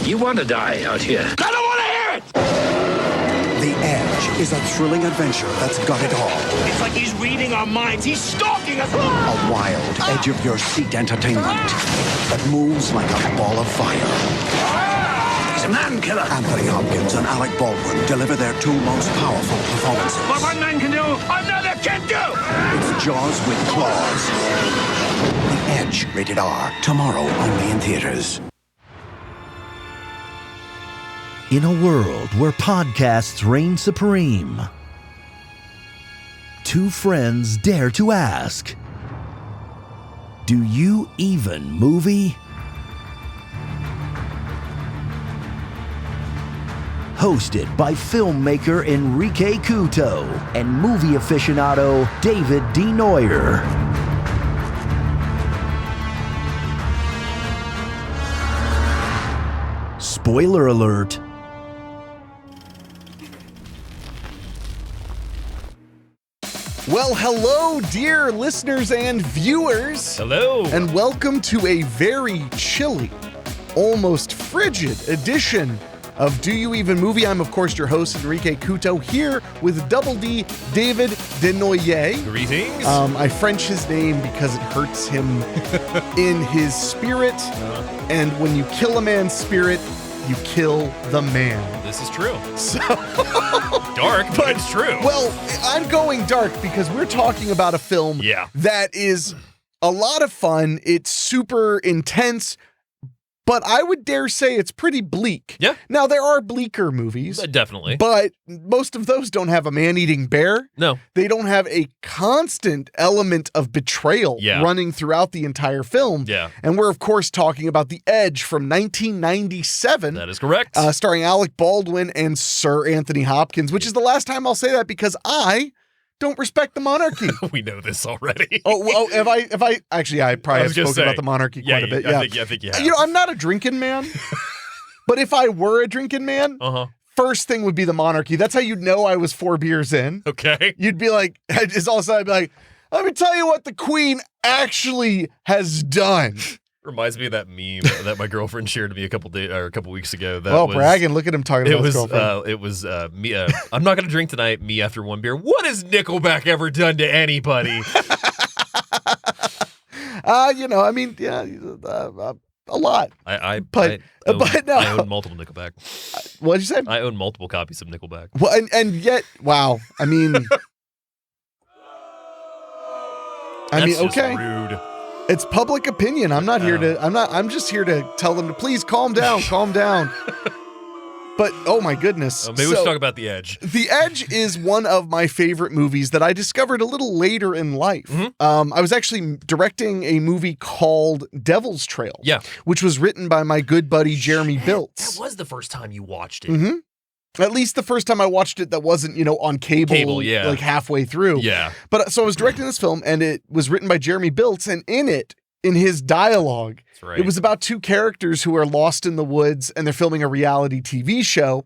You want to die out here. I don't want to hear it! The Edge is a thrilling adventure that's got it all. It's like he's reading our minds. He's stalking us. A wild, edge-of-your-seat entertainment that moves like a ball of fire. He's a man killer. Anthony Hopkins and Alec Baldwin deliver their two most powerful performances. What one man can do, another can do! It's Jaws with claws. The Edge, rated R. Tomorrow, only in theaters. In a world where podcasts reign supreme, two friends dare to ask, do you even movie? Hosted by filmmaker Henrique Couto and movie aficionado David D. Neuer. Spoiler alert. Well, hello, dear listeners and viewers. Hello. And welcome to a very chilly, almost frigid edition of Do You Even Movie? I'm, of course, your host, Henrique Couto, here with Double D, David Denoyer. Greetings. I French his name because it hurts him in his spirit. And when you kill a man's spirit, you kill the man. This is true. So dark, but it's true. Well, I'm going dark because we're talking about a film that is a lot of fun. It's super intense, but I would dare say it's pretty bleak. Yeah. Now, there are bleaker movies. Definitely. But most of those don't have a man-eating bear. No. They don't have a constant element of betrayal running throughout the entire film. Yeah. And we're, of course, talking about The Edge from 1997. That is correct. Starring Alec Baldwin and Sir Anthony Hopkins, which is the last time I'll say that because I don't respect the monarchy. We know this already. If I actually, I probably have spoken about the monarchy quite a bit. I think you have. You know, I'm not a drinking man, but if I were a drinking man, first thing would be the monarchy. That's how you'd know I was 4 beers in. Okay. You'd be like, it's all of a sudden I'd be like, let me tell you what the Queen actually has done. Reminds me of that meme that my girlfriend shared to me a couple weeks ago. That was bragging! Look at him talking about his girlfriend. It was me. I'm not going to drink tonight. Me after one beer. What has Nickelback ever done to anybody? A lot. I own multiple Nickelback. What'd you say? I own multiple copies of Nickelback. Well, and yet, wow. I mean, okay. Rude. It's public opinion. I'm not here to. I'm just here to tell them to please calm down, calm down. But oh my goodness! Maybe we should talk about The Edge. The Edge is one of my favorite movies that I discovered a little later in life. Mm-hmm. I was actually directing a movie called Devil's Trail. Yeah, which was written by my good buddy Jeremy Biltz. That was the first time you watched it. Mm-hmm. At least the first time I watched it that wasn't, on cable like halfway through. Yeah. But so I was directing this film and it was written by Jeremy Biltz, and in his dialogue, it was about two characters who are lost in the woods and they're filming a reality TV show.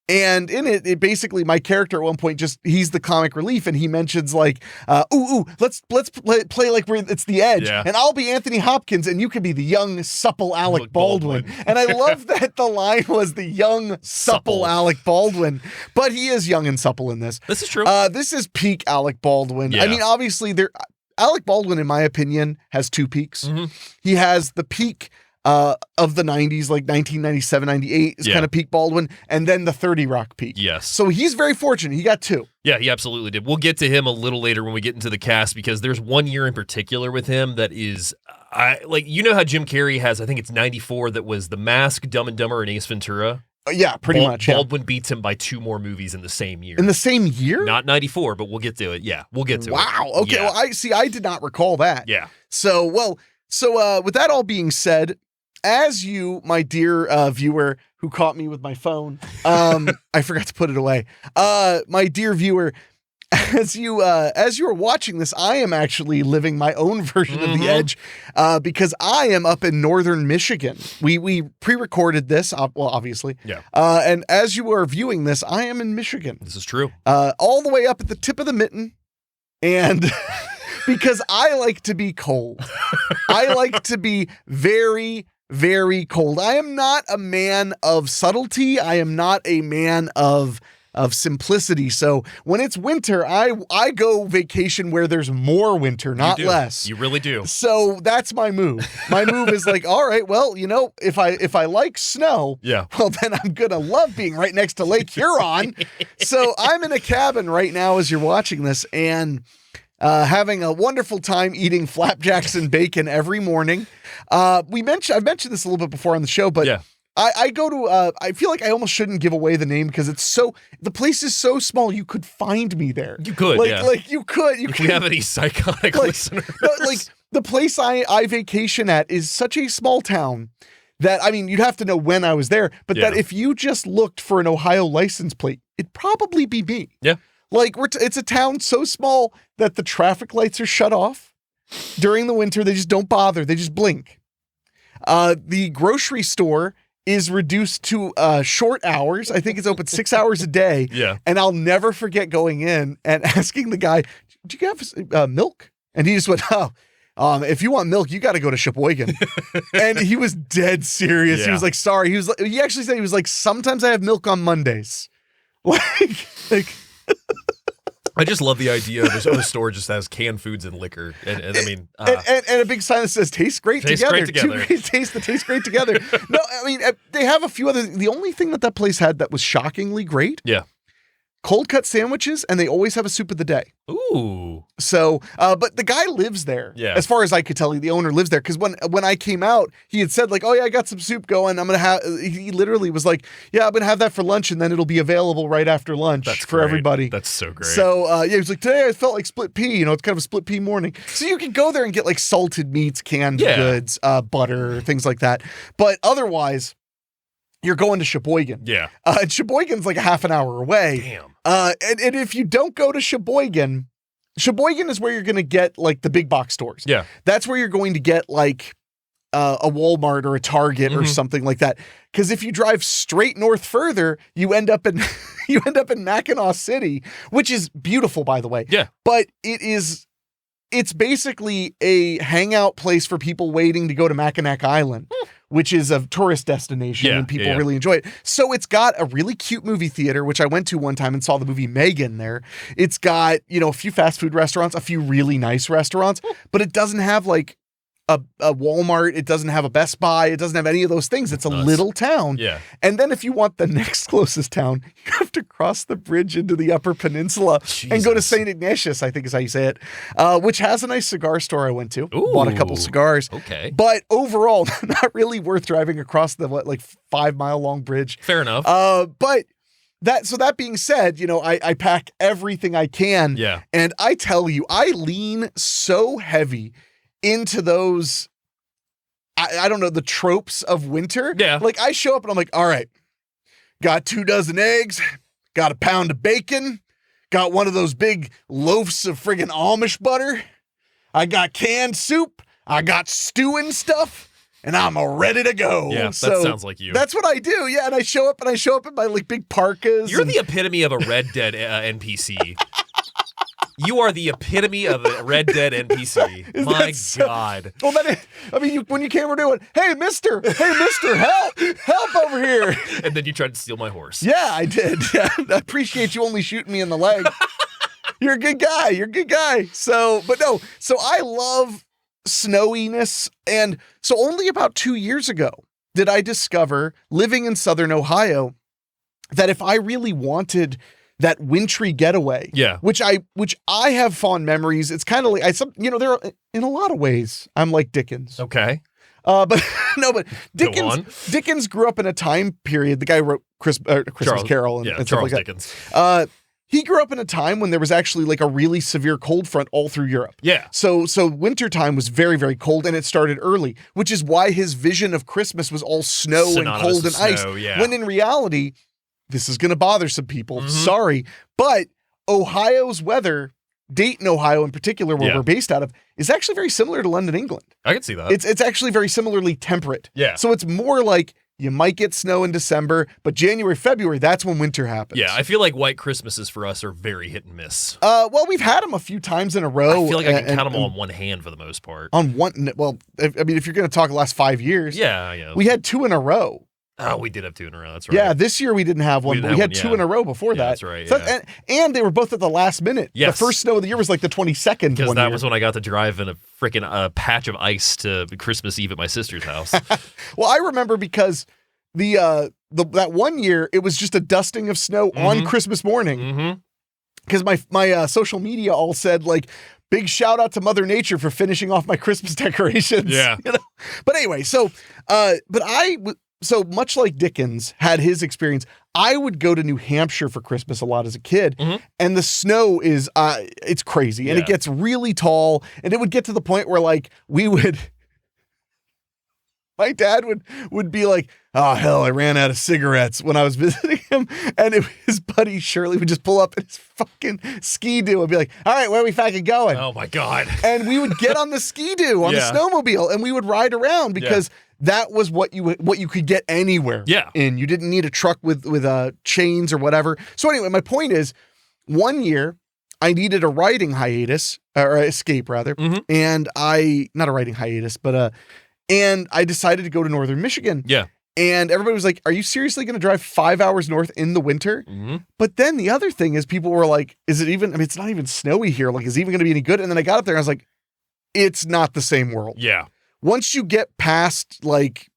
And in it basically, my character at one point he's the comic relief, and he mentions like, let's play like it's The Edge, and I'll be Anthony Hopkins, and you can be the young, supple Alec Baldwin. And I love that the line was the young, supple Alec Baldwin, but he is young and supple in this. This is true. This is peak Alec Baldwin. Yeah. I mean, obviously, Alec Baldwin, in my opinion, has two peaks. Mm-hmm. He has the peak of the 90s, like 1997, 98 is kind of peak Baldwin, and then the 30 Rock peak. Yes. So he's very fortunate. He got two. Yeah, he absolutely did. We'll get to him a little later when we get into the cast, because there's one year in particular with him that is, how Jim Carrey has, I think it's 94, that was The Mask, Dumb and Dumber, and Ace Ventura. Yeah, pretty much. Baldwin beats him by 2 more movies in the same year. In the same year? Not 94, but we'll get to it. Yeah, we'll get to it. Wow. Okay. Yeah. Well, I did not recall that. Yeah. So with that all being said, as you, my dear viewer who caught me with my phone, I forgot to put it away. My dear viewer, as you are watching this, I am actually living my own version of The Edge, because I am up in northern Michigan. We pre-recorded this, obviously. Yeah. And as you are viewing this, I am in Michigan. This is true. All the way up at the tip of the mitten, and because I like to be cold. I like to be very, very cold. I am not a man of subtlety. I am not a man of simplicity. So when it's winter, I go vacation where there's more winter, not less. You really do. So that's my move. My move is like, all right, well, if I like snow, well, then I'm going to love being right next to Lake Huron. So I'm in a cabin right now as you're watching this and having a wonderful time eating flapjacks and bacon every morning. I've mentioned this a little bit before on the show, but I go to, I feel like I almost shouldn't give away the name because the place is so small, you could find me there. You could, Like you could. If we have any psychotic listeners. Like the place I vacation at is such a small town that, I mean, you'd have to know when I was there, but that if you just looked for an Ohio license plate, it'd probably be me. Yeah. Like it's a town so small that the traffic lights are shut off during the winter. They just don't bother. They just blink. The grocery store is reduced to short hours. I think it's open 6 hours a day. Yeah. And I'll never forget going in and asking the guy, do you have milk? And he just went, if you want milk, you got to go to Sheboygan. And he was dead serious. Yeah. He was like, sorry. He actually said, he was like, sometimes I have milk on Mondays. Like I just love the idea of a store just has canned foods and liquor. And I mean, and a big sign that says tastes great together. Two great tastes that taste great together. No, I mean, they have a few other, the only thing that place had that was shockingly great. Yeah. Cold cut sandwiches, and they always have a soup of the day. Ooh. So, but the guy lives there. Yeah. As far as I could tell, the owner lives there. Because when I came out, he had said like, oh yeah, I got some soup going. I'm going to have, he literally was like, yeah, I'm going to have that for lunch. And then it'll be available right after lunch for everybody. That's so great. So, he was like, today I felt like split pea, it's kind of a split pea morning. So you can go there and get like salted meats, canned goods, butter, things like that. But otherwise, you're going to Sheboygan. Yeah. And Sheboygan's like a half an hour away. Damn. And if you don't go to Sheboygan is where you're going to get like the big box stores. Yeah. That's where you're going to get like a Walmart or a Target or something like that. Because if you drive straight north further, you end up in Mackinac City, which is beautiful, by the way. Yeah. But it's basically a hangout place for people waiting to go to Mackinac Island, which is a tourist destination and people really enjoy it. So it's got a really cute movie theater, which I went to one time and saw the movie Megan there. It's got, a few fast food restaurants, a few really nice restaurants, but it doesn't have like a Walmart. It doesn't have a Best Buy. It doesn't have any of those things. It's a little town. Yeah. And then if you want the next closest town, you have to cross the bridge into the Upper Peninsula and go to St. Ignatius, I think is how you say it, which has a nice cigar store I went to. Ooh, bought a couple cigars. Okay. But overall, not really worth driving across the 5 mile long bridge. Fair enough. But that being said, I pack everything I can. Yeah. And I tell you, I lean so heavy into those, I don't know, the tropes of winter. Yeah. Like I show up and I'm like, all right, got 2 dozen eggs, got a pound of bacon, got one of those big loaves of friggin' Amish butter. I got canned soup. I got stew and stuff. And I'm ready to go. Yeah, that sounds like you. That's what I do. Yeah, and I show up in my big parkas. You're the epitome of a Red Dead NPC. You are the epitome of a Red Dead NPC. My God. Well, when you came over doing, hey, mister, help over here. And then you tried to steal my horse. Yeah, I did. Yeah, I appreciate you only shooting me in the leg. You're a good guy. So I love snowiness. And so only about 2 years ago did I discover, living in Southern Ohio, that if I really wanted that wintry getaway, which I have fond memories. It's kind of like there are, in a lot of ways, I'm like Dickens. Okay. But Dickens grew up in a time period. The guy who wrote Christmas Carol and stuff Charles like Dickens. That. He grew up in a time when there was actually like a really severe cold front all through Europe. Yeah. So wintertime was very, very cold, and it started early, which is why his vision of Christmas was all snow and cold and ice. Yeah. When in reality, this is going to bother some people. Sorry. But Ohio's weather, Dayton, Ohio in particular, where we're based out of, is actually very similar to London, England. I can see that. It's actually very similarly temperate. Yeah. So it's more like You might get snow in December, but January, February, that's when winter happens. Yeah, I feel like white Christmases for us are very hit and miss. Well, we've had them a few times in a row. I feel like I can count them all on one hand for the most part. On one, well, I mean, if you're going to talk the last 5 years. Yeah. We had 2 in a row. Oh, we did have 2 in a row. That's right. Yeah, this year we didn't have one, but we had 2 in a row before that. That's right. So, Yeah. and they were both at the last minute. Yes. The first snow of the year was like the 22nd. Because that was when I got to drive in a freaking patch of ice to Christmas Eve at my sister's house. Well, I remember because that one year it was just a dusting of snow on Christmas morning. Because my social media all said like, big shout out to Mother Nature for finishing off my Christmas decorations. Yeah. You know? But anyway, so much like Dickens had his experience, I would go to New Hampshire for Christmas a lot as a kid, and the snow is, it's crazy, and it gets really tall, and it would get to the point where like my dad would be like, oh, hell, I ran out of cigarettes when I was visiting him, and his buddy Shirley would just pull up in his fucking Ski-Doo and be like, all right, where are we fucking going? Oh, my God. And we would get on the Ski-Doo, on the snowmobile, and we would ride around because that was what you could get anywhere. Yeah. And you didn't need a truck with chains or whatever. So anyway, my point is, one year I needed a riding hiatus, or escape rather, and not a riding hiatus, but and I decided to go to northern Michigan. Yeah. And everybody was like, are you seriously going to drive 5 hours north in the winter? But then the other thing is people were like, is it even, I mean, it's not even snowy here. Like, is it even going to be any good? And then I got up there and I was like, it's not the same world. Yeah. Once you get past like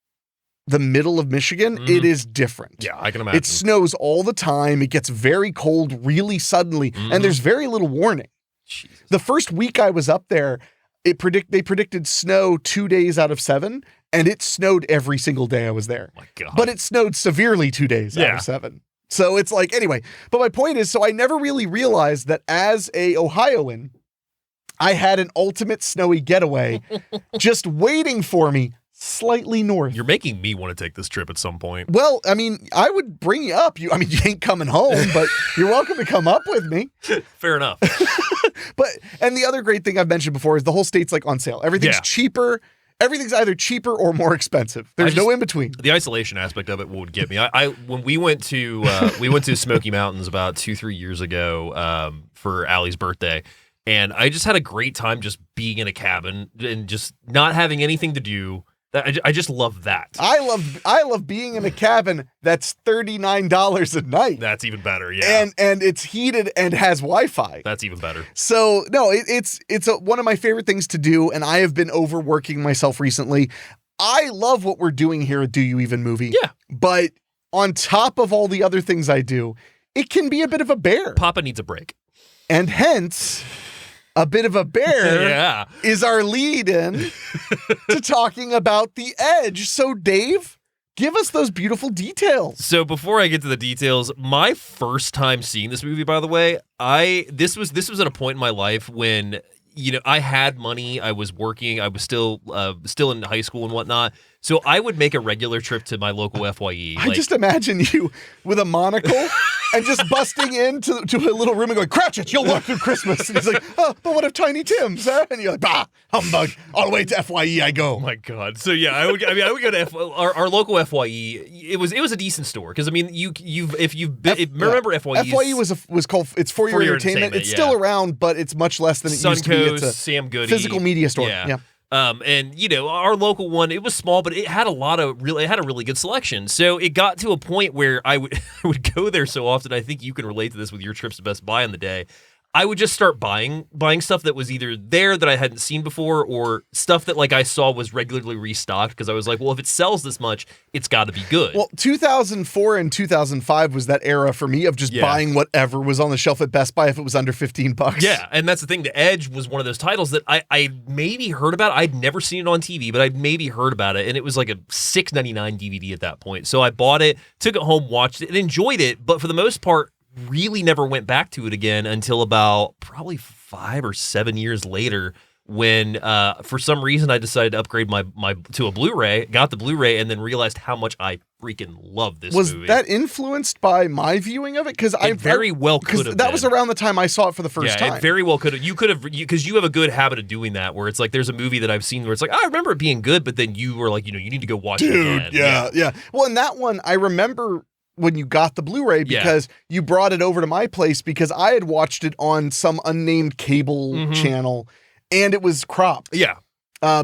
the middle of Michigan, it is different. Yeah, I can imagine. It snows all the time. It gets very cold really suddenly. And there's very little warning. Jesus. The first week I was up there, they predicted snow 2 days out of 7, and it snowed every single day I was there. Oh my God. But it snowed severely 2 days out of 7. So it's like, anyway, but my point is, so I never really realized that as a Ohioan, I had an ultimate snowy getaway just waiting for me slightly north. You're making me want to take this trip at some point. Well, I mean, I would bring you up. You ain't coming home, but you're welcome to come up with me. Fair enough. And the other great thing I've mentioned before is the whole state's like on sale. Everything's cheaper. Everything's either cheaper or more expensive. There's no in between. The isolation aspect of it would get me. When we went to Smoky Mountains about 2-3 years ago for Allie's birthday, and I just had a great time just being in a cabin and just not having anything to do. I just love that. I love being in a cabin that's $39 a night. That's even better, yeah. And it's heated and has Wi-Fi. That's even better. So no, it's one of my favorite things to do, and I have been overworking myself recently. I love what we're doing here at Do You Even Movie. Yeah. But on top of all the other things I do, it can be a bit of a bear. Papa needs a break. And hence, a bit of a bear is our lead in to talking about The Edge. So, Dave, give us those beautiful details. So before I get to the details, my first time seeing this movie, by the way, this was at a point in my life when, you know, I had money, I was working, I was still in high school and whatnot. So I would make a regular trip to my local FYE. I just imagine you with a monocle and just busting into a little room and going, Cratchit, you'll walk through Christmas. And he's like, oh, but what if Tiny Tim's, huh? And you're like, bah, humbug, all the way to FYE I go. Oh my God. So yeah, I would go to our local FYE. It was a decent store because I mean remember FYE. FYE was called, it's For Your Entertainment. It's still around, but it's much less than it used to be. It's a Sam Goody physical media store. Yeah. And you know, our local one, it was small, but it had a really good selection. So it got to a point where I would go there so often. I think you can relate to this with your trips to Best Buy in the day. I would just start buying stuff that was either there that I hadn't seen before or stuff that like I saw was regularly restocked because I was like, well, if it sells this much, it's got to be good. Well, 2004 and 2005 was that era for me of just buying whatever was on the shelf at Best Buy if it was under $15. Yeah, and that's the thing. The Edge was one of those titles that I maybe heard about. I'd never seen it on TV, but I'd maybe heard about it, and it was like a $6.99 DVD at that point. So I bought it, took it home, watched it, and enjoyed it, but for the most part, really never went back to it again until about probably 5 or 7 years later when for some reason I decided to upgrade my to a Blu-ray, got the Blu-ray, and then realized how much I freaking love this movie. Was that influenced by my viewing of it? Because I very well could have. That was around the time I saw it for the first time. It very well could have. You could have, because you have a good habit of doing that, where it's like there's a movie that I've seen where it's like, I remember it being good, but then you were like, you need to go watch it again. Yeah. Well, in that one, I remember when you got the Blu-ray because you brought it over to my place because I had watched it on some unnamed cable channel and it was cropped. Yeah.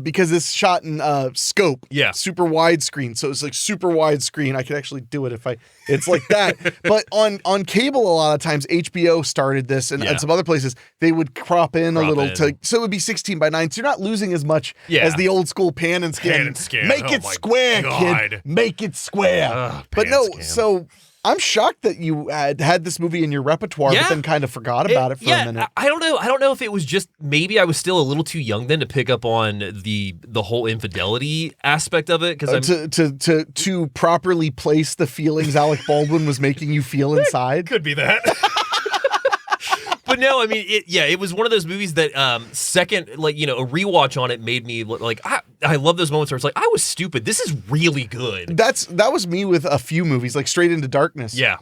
Because it's shot in scope. Yeah. Super widescreen. So it's like super widescreen. I could actually do it it's like that. But on cable, a lot of times HBO started this and some other places, they would crop in a little so it would be 16:9. So you're not losing as much as the old school pan and scan. Make it square, kid. Make it square. But no, so I'm shocked that you had this movie in your repertoire, but then kind of forgot about it for a minute. I don't know. I don't know if it was just maybe I was still a little too young then to pick up on the whole infidelity aspect of it. Because to properly place the feelings Alec Baldwin was making you feel inside. Could be that. But no, I mean, it was one of those movies that second, a rewatch on it made me like, I love those moments where it's like, I was stupid. This is really good. That was me with a few movies, like Straight Into Darkness. Yeah.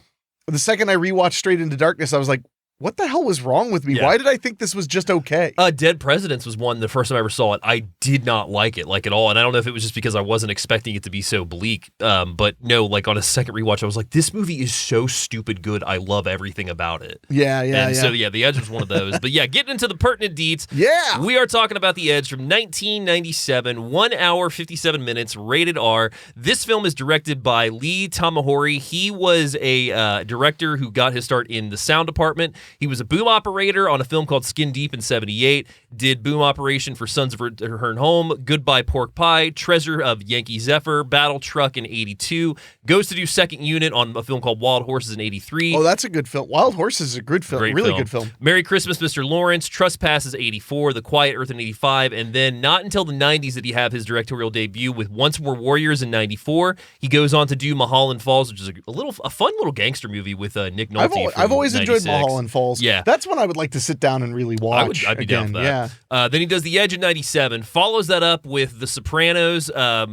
The second I rewatched Straight Into Darkness, I was like, what the hell was wrong with me? Yeah. Why did I think this was just okay? Dead Presidents was one, the first time I ever saw it, I did not like it, at all. And I don't know if it was just because I wasn't expecting it to be so bleak. But no, on a second rewatch, I was like, this movie is so stupid good. I love everything about it. Yeah. So, The Edge was one of those. But yeah, getting into the pertinent deets. Yeah. We are talking about The Edge from 1997, 1 hour, 57 minutes, rated R. This film is directed by Lee Tamahori. He was a director who got his start in the sound department. He was a boom operator on a film called Skin Deep in 78, did boom operation for Sons of Return Home, Goodbye Pork Pie, Treasure of Yankee Zephyr, Battle Truck in 82, goes to do second unit on a film called Wild Horses in 83. Oh, that's a good film. Wild Horses is a good film. Great really film. Good film. Merry Christmas, Mr. Lawrence, Trespasses 84, The Quiet Earth in 85, and then not until the 90s did he have his directorial debut with Once Were Warriors in 94. He goes on to do Mulholland Falls, which is a fun little gangster movie with Nick Nolte. I've always 96. enjoyed Mulholland Falls. Yeah. That's one I would like to sit down and really watch. I'd be again. down for that. Yeah. Then he does The Edge in 97, follows that up with The Sopranos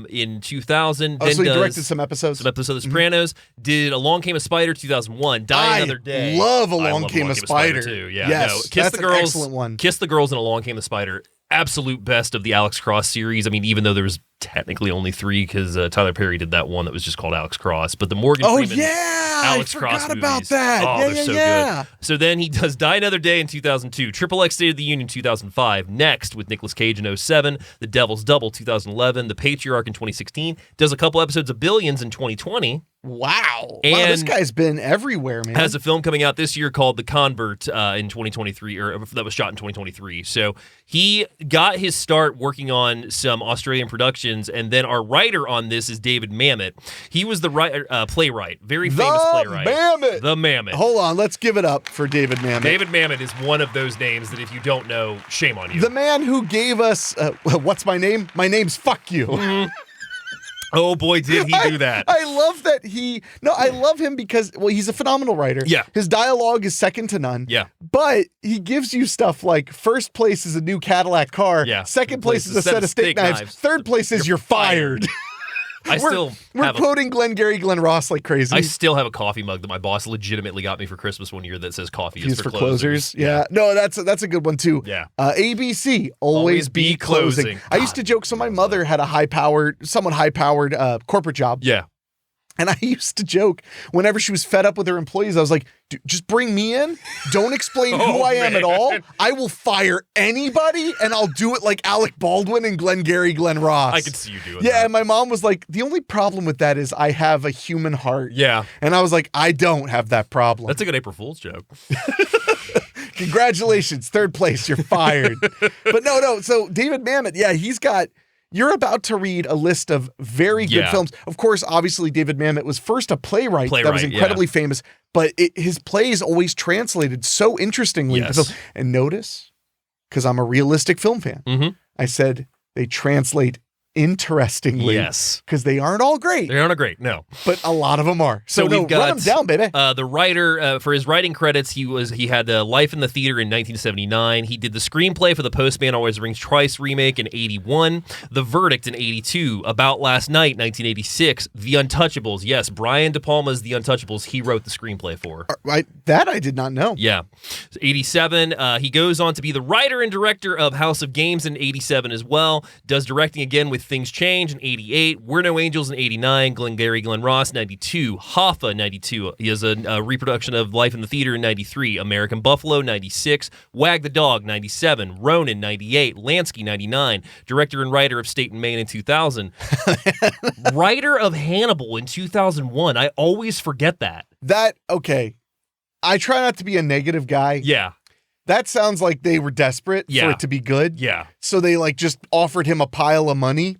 in 2000. So he directed some episodes? Some episodes of The Sopranos. Did Along Came a Spider 2001. Die Another Day. I love Along Came a Spider too. Yeah, yes, Kiss the Girls. An excellent one. Kiss the Girls and Along Came the Spider. Absolute best of the Alex Cross series. I mean, even though there was technically only 3 because Tyler Perry did that one that was just called Alex Cross. But the Morgan Freeman Alex I Cross forgot about movies, that. they're so good. So then he does Die Another Day in 2002, Triple X State of the Union 2005, Next with Nicolas Cage in 07, The Devil's Double 2011, The Patriarch in 2016, does a couple episodes of Billions in 2020. Wow. And this guy's been everywhere, man. Has a film coming out this year called The Convert in 2023, or that was shot in 2023. So he got his start working on some Australian productions, and then our writer on this is David Mamet. He was the playwright, very famous playwright. The Mamet. Hold on, let's give it up for David Mamet. David Mamet is one of those names that if you don't know, shame on you. The man who gave us, what's my name? My name's Fuck You. Mm-hmm. Oh boy, did he do that. I love that I love him because, he's a phenomenal writer. Yeah. His dialogue is second to none. Yeah. But he gives you stuff like first place is a new Cadillac car. Yeah. Second place is a set of steak knives. Third place is you're fired. We're quoting Glenn Ross like crazy. I still have a coffee mug that my boss legitimately got me for Christmas one year that says coffee is for closers. Yeah. No, that's a good one too. Yeah. ABC, always be closing. I used to joke, so my mother had a somewhat high powered corporate job. Yeah. And I used to joke whenever she was fed up with her employees, I was like, just bring me in. Don't explain who I am at all. I will fire anybody and I'll do it like Alec Baldwin and Glenn Ross. I could see you doing that. Yeah, and my mom was like, the only problem with that is I have a human heart. Yeah. And I was like, I don't have that problem. That's a good April Fool's joke. Congratulations, third place, you're fired. But no. So David Mamet, you're about to read a list of very good films. Of course, obviously, David Mamet was first a playwright that was incredibly famous, but his plays always translated so interestingly. Yes. And notice, because I'm a realistic film fan, I said they translate interestingly. Yes. Because they aren't all great. They aren't great, no. But a lot of them are. So we've got run them down, baby. The writer for his writing credits. He had Life in the Theater in 1979. He did the screenplay for the Postman Always Rings Twice remake in 81. The Verdict in 82. About Last Night 1986. The Untouchables. Yes, Brian De Palma's The Untouchables. He wrote the screenplay for. That I did not know. Yeah, 87. He goes on to be the writer and director of House of Games in 87 as well. Does directing again with Things Change in 88. We're No Angels in 89. Glengarry Glen Ross 92. Hoffa 92. He has a reproduction of Life in the Theater in 93. American Buffalo 96. Wag the Dog 97. Ronin 98. Lansky 99. Director and writer of State and Maine in 2000. Writer of Hannibal in 2001. I always forget that. Okay. I try not to be a negative guy. Yeah. That sounds like they were desperate for it to be good. Yeah. So they just offered him a pile of money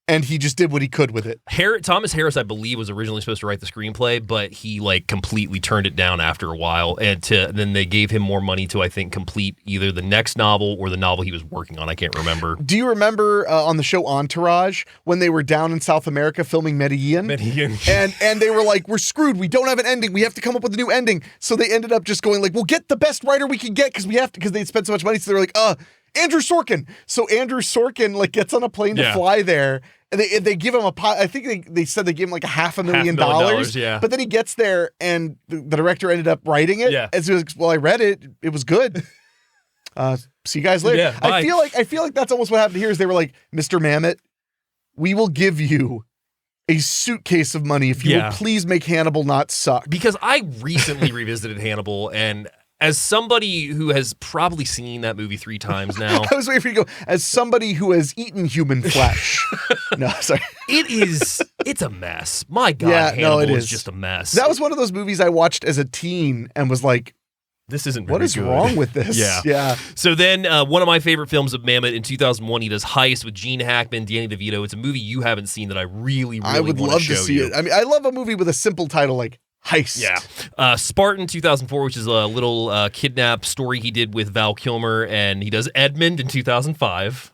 and he just did what he could with it. Thomas Harris, I believe, was originally supposed to write the screenplay, but he completely turned it down after a while. And then they gave him more money to, I think, complete either the next novel or the novel he was working on. I can't remember. Do you remember on the show Entourage when they were down in South America filming Medellin? and they were like, we're screwed. We don't have an ending. We have to come up with a new ending. So they ended up just going we'll get the best writer we can get because they'd spent so much money. So they're like, Andrew Sorkin. So Andrew Sorkin gets on a plane to fly there. And they give him I think they said they gave him $500,000. Yeah. But then he gets there and the director ended up writing it. Yeah. And so he was I read it. It was good. See you guys later. Yeah, bye. I feel like that's almost what happened here is they were like, Mr. Mamet, we will give you a suitcase of money if you will please make Hannibal not suck. Because I recently revisited Hannibal, and as somebody who has probably seen that movie 3 times now. I was waiting for you to go, as somebody who has eaten human flesh. No, sorry. It's a mess. My God, Hannibal is just a mess. That was one of those movies I watched as a teen and was like, this isn't what is wrong with this? Yeah. So then one of my favorite films of Mamet in 2001, he does Heist with Gene Hackman, Danny DeVito. It's a movie you haven't seen that I really would love to see it. I mean, I love a movie with a simple title like Heist. Yeah. Spartan 2004, which is a little kidnap story he did with Val Kilmer, and he does Edmund in 2005.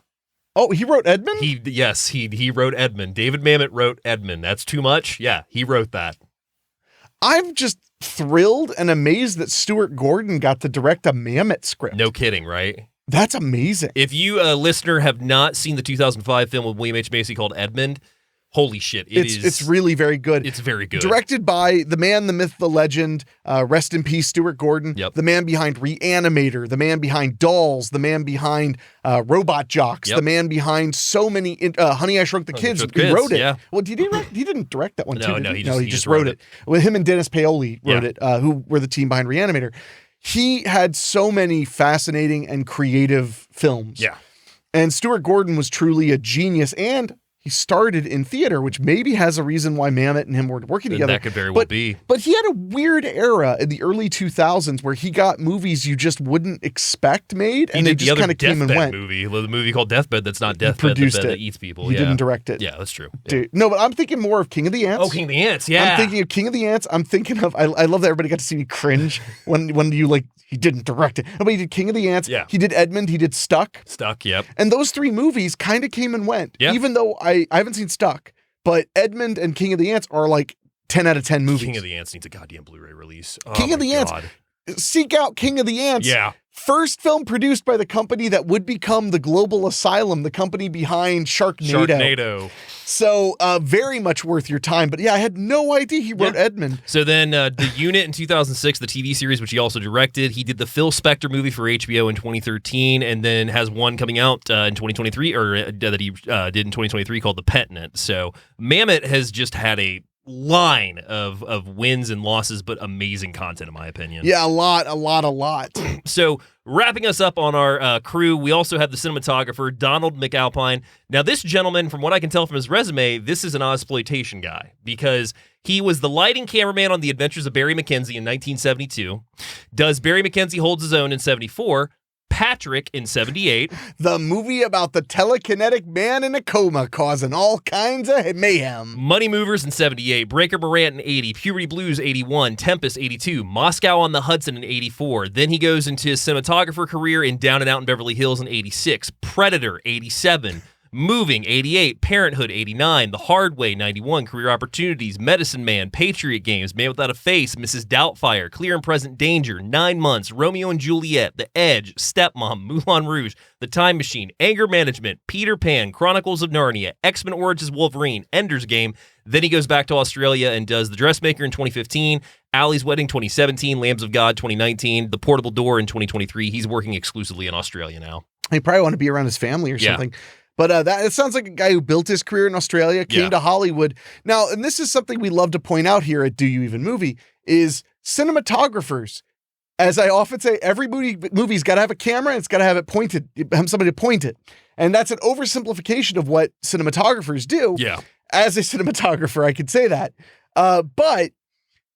Oh, he wrote Edmund? He wrote Edmund. David Mamet wrote Edmund. That's too much? Yeah, he wrote that. I'm just thrilled and amazed that Stuart Gordon got to direct a Mamet script. No kidding, right? That's amazing. If you, listener, have not seen the 2005 film with William H. Macy called Edmund, holy shit. It's really very good. It's very good. Directed by the man, the myth, the legend, rest in peace, Stuart Gordon. Yep. The man behind Reanimator, the man behind Dolls, the man behind Robot Jocks, the man behind so many, Honey, I Shrunk the Kids. He wrote it. Yeah. Well, he didn't direct that one too. No, he just wrote it. With him and Dennis Paoli wrote it, who were the team behind Reanimator. He had so many fascinating and creative films. Yeah. And Stuart Gordon was truly a genius, and he started in theater, which maybe has a reason why Mamet and him were working together. That could very well be. But he had a weird era in the early 2000s where he got movies you just wouldn't expect made, and they just kind of came and went. The movie called Deathbed that's not Deathbed, that eats people. He didn't direct it. Yeah, that's true. Dude, no, but I'm thinking more of King of the Ants. Oh, King of the Ants, yeah. I'm thinking of King of the Ants. I'm thinking of, I love that everybody got to see me cringe when you he didn't direct it. No, but he did King of the Ants. Yeah. He did Edmund. He did Stuck. Yep. And those 3 movies kind of came and went. Yeah. Even though I haven't seen Stuck, but Edmund and King of the Ants are 10 out of 10 movies. King of the Ants needs a goddamn Blu-ray release. Oh, King of the Ants. Seek out King of the Ants. Yeah. First film produced by the company that would become the Global Asylum, the company behind Sharknado. So very much worth your time. But yeah, I had no idea he wrote Edmund. So then The Unit in 2006, the TV series, which he also directed. He did the Phil Spector movie for HBO in 2013, and then has one coming out in 2023, or that he did in 2023 called The Penitence. So Mamet has just had a line of wins and losses, but amazing content in my opinion. Yeah, a lot. So wrapping us up on our crew, we also have the cinematographer, Donald McAlpine. Now this gentleman, from what I can tell from his resume, this is an Ozploitation guy because he was the lighting cameraman on The Adventures of Barry McKenzie in 1972. Does Barry McKenzie Holds His Own in 74. Patrick in 78. The movie about the telekinetic man in a coma causing all kinds of mayhem. Money Movers in 78. Breaker Morant in 80. Puberty Blues 81. Tempest 82. Moscow on the Hudson in 84. Then he goes into his cinematographer career in Down and Out in Beverly Hills in 86. Predator 87. Moving, 88. Parenthood, 89. The Hard Way, 91. Career Opportunities, Medicine Man, Patriot Games, Man Without a Face, Mrs. Doubtfire, Clear and Present Danger, 9 Months, Romeo and Juliet, The Edge, Stepmom, Moulin Rouge, The Time Machine, Anger Management, Peter Pan, Chronicles of Narnia, X-Men Origins Wolverine, Ender's Game. Then he goes back to Australia and does The Dressmaker in 2015, Allie's Wedding 2017, Lambs of God 2019, The Portable Door in 2023. He's working exclusively in Australia now. He probably want to be around his family or something. But it sounds like a guy who built his career in Australia, came to Hollywood. Now, and this is something we love to point out here at Do You Even Movie, is cinematographers. As I often say, every movie's got to have a camera and it's got to have it pointed, have somebody to point it. And that's an oversimplification of what cinematographers do. Yeah. As a cinematographer, I could say that. But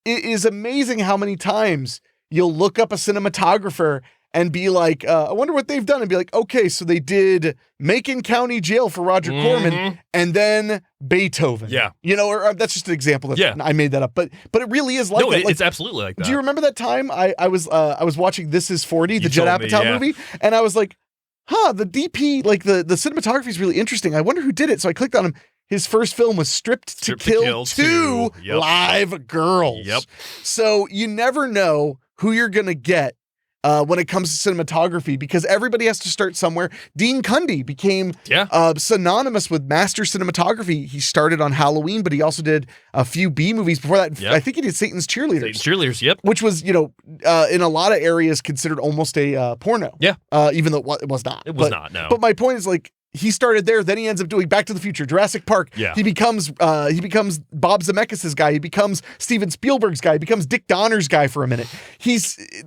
it is amazing how many times you'll look up a cinematographer and be like, I wonder what they've done. And be like, okay, so they did Macon County Jail for Roger Corman and then Beethoven. Yeah. You know, or that's just an example. I made that up. But it really is like that. It's absolutely like that. Do you remember that time I was watching This Is 40, the Judd Apatow movie? And I was like, the DP, like the cinematography is really interesting. I wonder who did it. So I clicked on him. His first film was Stripped to Kill 2 Live Girls. Yep. So you never know who you're going to get when it comes to cinematography, because everybody has to start somewhere. Dean Cundy became synonymous with master cinematography. He started on Halloween, but he also did a few B movies before that. I think he did Satan's Cheerleaders. Yep. Which was, in a lot of areas considered almost a porno. Yeah. Even though it was not. It was not, no. But my point is, like, he started there, then he ends up doing Back to the Future, Jurassic Park. Yeah. He becomes Bob Zemeckis' guy. He becomes Steven Spielberg's guy. He becomes Dick Donner's guy for a minute.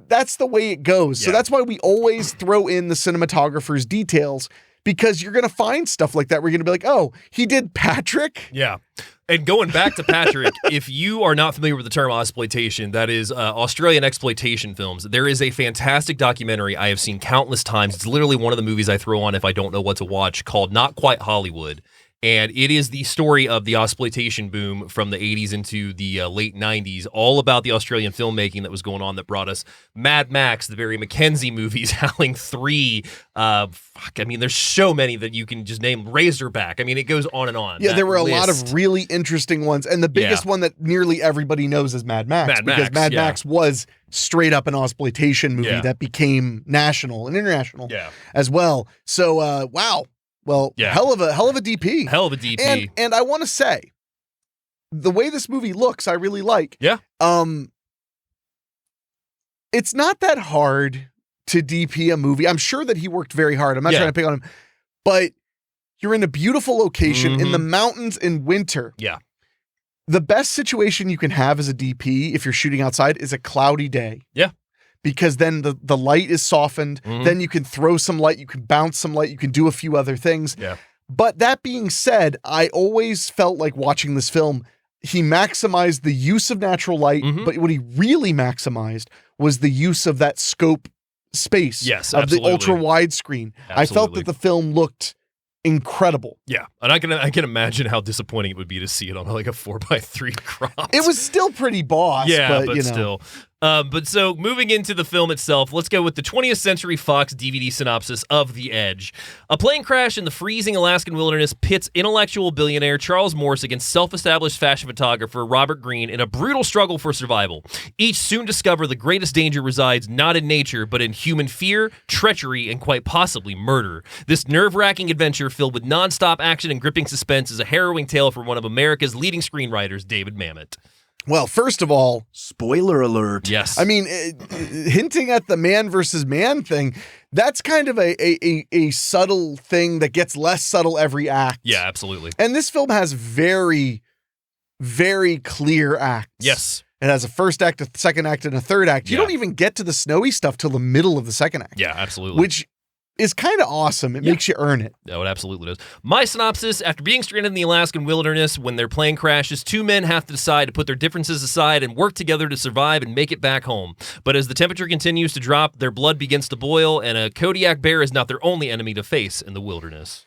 That's the way it goes. So that's why we always throw in the cinematographer's details, because you're going to find stuff like that where you're going to be like, oh, he did Patrick. Yeah. And going back to Patrick, if you are not familiar with the term exploitation, that is Australian exploitation films. There is a fantastic documentary I have seen countless times. It's literally one of the movies I throw on if I don't know what to watch, called Not Quite Hollywood. And it is the story of the exploitation boom from the 80s into the late 90s, all about the Australian filmmaking that was going on that brought us Mad Max, the Barry McKenzie movies, Howling 3. There's so many that you can just name. Razorback. I mean, it goes on and on. Yeah, there were a lot of really interesting ones. And the biggest one that nearly everybody knows is Mad Max. Because Mad Max was straight up an exploitation movie that became national and international as well. So, wow. Well, hell of a DP. Hell of a DP. And I want to say, the way this movie looks, I really like. Yeah. It's not that hard to DP a movie. I'm sure that he worked very hard. I'm not trying to pick on him. But you're in a beautiful location in the mountains in winter. Yeah. The best situation you can have as a DP, if you're shooting outside, is a cloudy day. Yeah. Because then the light is softened. Then you can throw some light, you can bounce some light, you can do a few other things. Yeah. But that being said, I always felt like watching this film, he maximized the use of natural light, but what he really maximized was the use of that scope space of the ultra wide screen. I felt that the film looked incredible. Yeah. And I can imagine how disappointing it would be to see it on like a 4:3 crop. It was still pretty boss. Yeah, but you know. still. But so moving into the film itself, let's go with the 20th Century Fox DVD synopsis of The Edge. A plane crash in the freezing Alaskan wilderness pits intellectual billionaire Charles Morse against self-established fashion photographer Robert Greene in a brutal struggle for survival. Each soon discover the greatest danger resides not in nature, but in human fear, treachery, and quite possibly murder. This nerve-wracking adventure filled with non-stop action and gripping suspense is a harrowing tale from one of America's leading screenwriters, David Mamet. Well, first of all, spoiler alert. Yes. I mean, hinting at the man versus man thing, that's kind of a subtle thing that gets less subtle every act. Yeah, absolutely. And this film has very, very clear acts. Yes. It has a first act, a second act, and a third act. You don't even get to the snowy stuff till the middle of the second act. Yeah, absolutely. Which is kind of awesome. It makes you earn it. No, it absolutely does. My synopsis: after being stranded in the Alaskan wilderness when their plane crashes, two men have to decide to put their differences aside and work together to survive and make it back home. But as the temperature continues to drop, their blood begins to boil, and a Kodiak Bear is not their only enemy to face in the wilderness.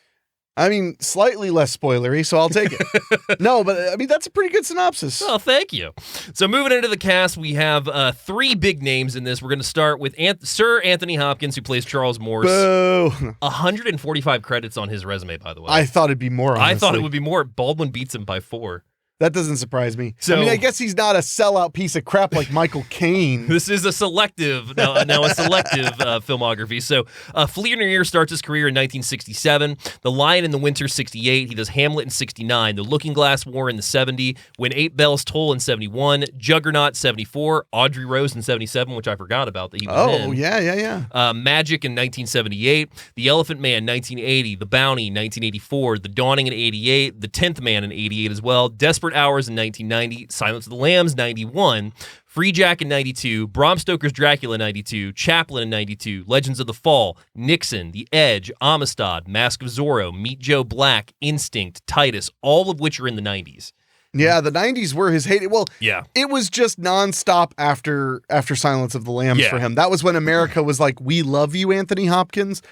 I mean, slightly less spoilery, so I'll take it. No, but I mean, that's a pretty good synopsis. Oh, thank you. So moving into the cast, we have three big names in this. We're going to start with Sir Anthony Hopkins, who plays Charles Morse. Boo. 145 credits on his resume, by the way. I thought it'd be more, honestly. I thought it would be more. Baldwin beats him by 4. That doesn't surprise me. So, I mean, I guess he's not a sellout piece of crap like Michael Caine. This is a selective, now a selective filmography. So Flea in Your Ear starts his career in 1967. The Lion in the Winter, 68. He does Hamlet in 69. The Looking Glass War in the 70. When Eight Bells Toll in 71. Juggernaut, 74. Audrey Rose in 77, which I forgot about that he was in. Oh, yeah. Magic in 1978. The Elephant Man, 1980. The Bounty, 1984. The Dawning in 88. The Tenth Man in 88 as well. Desperate Hours in 1990, Silence of the Lambs 91, Free Jack in 92, Bram Stoker's Dracula in 92, Chaplin in 92, Legends of the Fall, Nixon, The Edge, Amistad, Mask of Zorro, Meet Joe Black, Instinct, Titus, all of which are in the 90s. Yeah, the 90s were his heyday. Well, yeah. It was just nonstop after Silence of the Lambs for him. That was when America was like, we love you, Anthony Hopkins.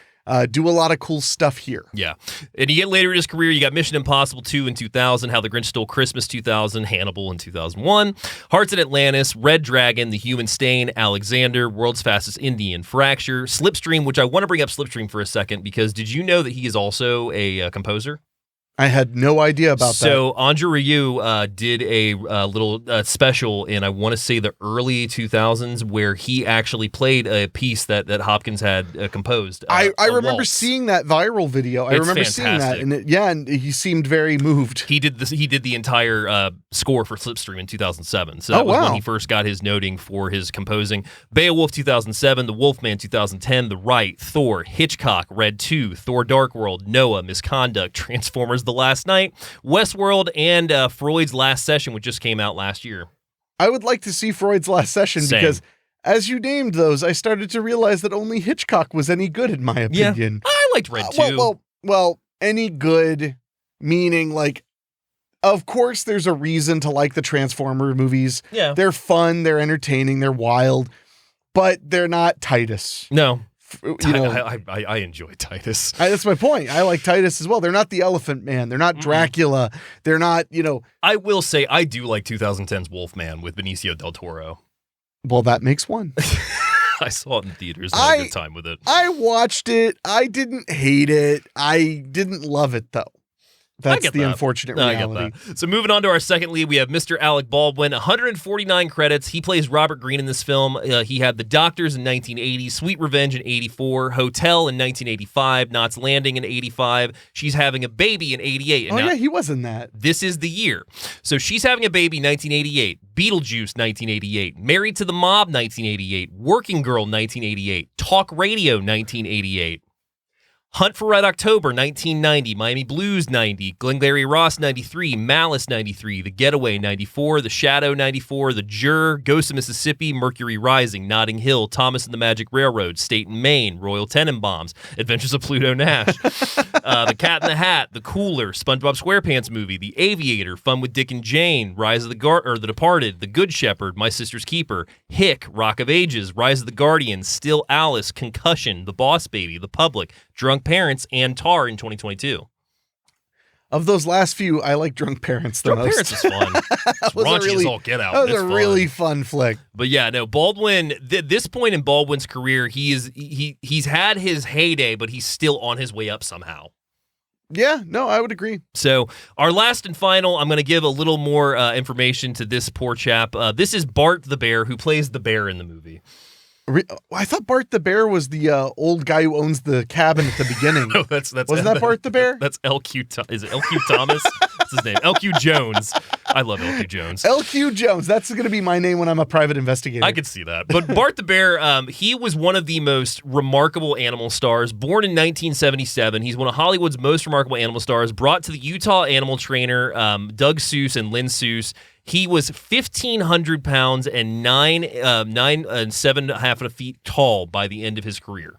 Do a lot of cool stuff here. Yeah. And you get later in his career, you got Mission Impossible 2 in 2000, How the Grinch Stole Christmas 2000, Hannibal in 2001, Hearts in Atlantis, Red Dragon, The Human Stain, Alexander, World's Fastest Indian, Fracture, Slipstream, which I want to bring up Slipstream for a second because did you know that he is also a composer? I had no idea about that. So Andre Rieu did a little special in, I want to say, the early 2000s where he actually played a piece that Hopkins had composed. I remember seeing that viral video. I remember fantastic. seeing that. And and he seemed very moved. He did the entire score for Slipstream in 2007. So that was when he first got his noting for his composing. Beowulf 2007, The Wolfman 2010, The Right, Thor, Hitchcock, Red 2, Thor Dark World, Noah, Misconduct, Transformers The Last Night, Westworld, and Freud's Last Session, which just came out last year. I would like to see Freud's Last Session because as you named those, I started to realize that only Hitchcock was any good in my opinion. Yeah, I liked Red 2. Well, any good meaning like, of course there's a reason to like the Transformer movies. Yeah. They're fun, they're entertaining, they're wild, but they're not Titus. No. You know, I enjoy Titus. That's my point. I like Titus as well. They're not the Elephant Man. They're not Dracula. They're not, I will say I do like 2010's Wolfman with Benicio del Toro. Well, that makes one. I saw it in theaters and I had a good time with it. I watched it. I didn't hate it. I didn't love it, though. That's the unfortunate reality. I get that. So moving on to our second lead, we have Mr. Alec Baldwin, 149 credits. He plays Robert Greene in this film. He had The Doctors in 1980, Sweet Revenge in 84, Hotel in 1985, Knots Landing in 85, She's Having a Baby in 88. And he was in that. This is the year. So She's Having a Baby, 1988, Beetlejuice, 1988, Married to the Mob, 1988, Working Girl, 1988, Talk Radio, 1988. Hunt for Red October, 1990, Miami Blues, 90, Glengarry Ross, 93, Malice, 93, The Getaway, 94, The Shadow, 94, The Juror, Ghost of Mississippi, Mercury Rising, Notting Hill, Thomas and the Magic Railroad, State and Maine, Royal Tenenbaums, Adventures of Pluto Nash, The Cat in the Hat, The Cooler, SpongeBob SquarePants Movie, The Aviator, Fun with Dick and Jane, Rise of the The Departed, The Good Shepherd, My Sister's Keeper, Hick, Rock of Ages, Rise of the Guardians, Still Alice, Concussion, The Boss Baby, The Public, Drunk Parents, and Tar in 2022. Of those last few, I like Drunk Parents the most. Drunk Parents is fun. It's raunchy as all get out. That was a really fun flick. But yeah, no, Baldwin, this point in Baldwin's career, he's had his heyday, but he's still on his way up somehow. Yeah, no, I would agree. So our last and final, I'm going to give a little more information to this poor chap. This is Bart the Bear, who plays the bear in the movie. I thought Bart the Bear was the old guy who owns the cabin at the beginning. No, that's wasn't that Bart the Bear? That's LQ. Is it LQ Thomas? What's his name? LQ Jones. I love LQ Jones. LQ Jones. That's going to be my name when I'm a private investigator. I could see that. But Bart the Bear, he was one of the most remarkable animal stars. Born in 1977, he's one of Hollywood's most remarkable animal stars. Brought to the Utah animal trainer Doug Seuss and Lynn Seuss. He was 1,500 pounds and 9 and 7.5 feet tall by the end of his career.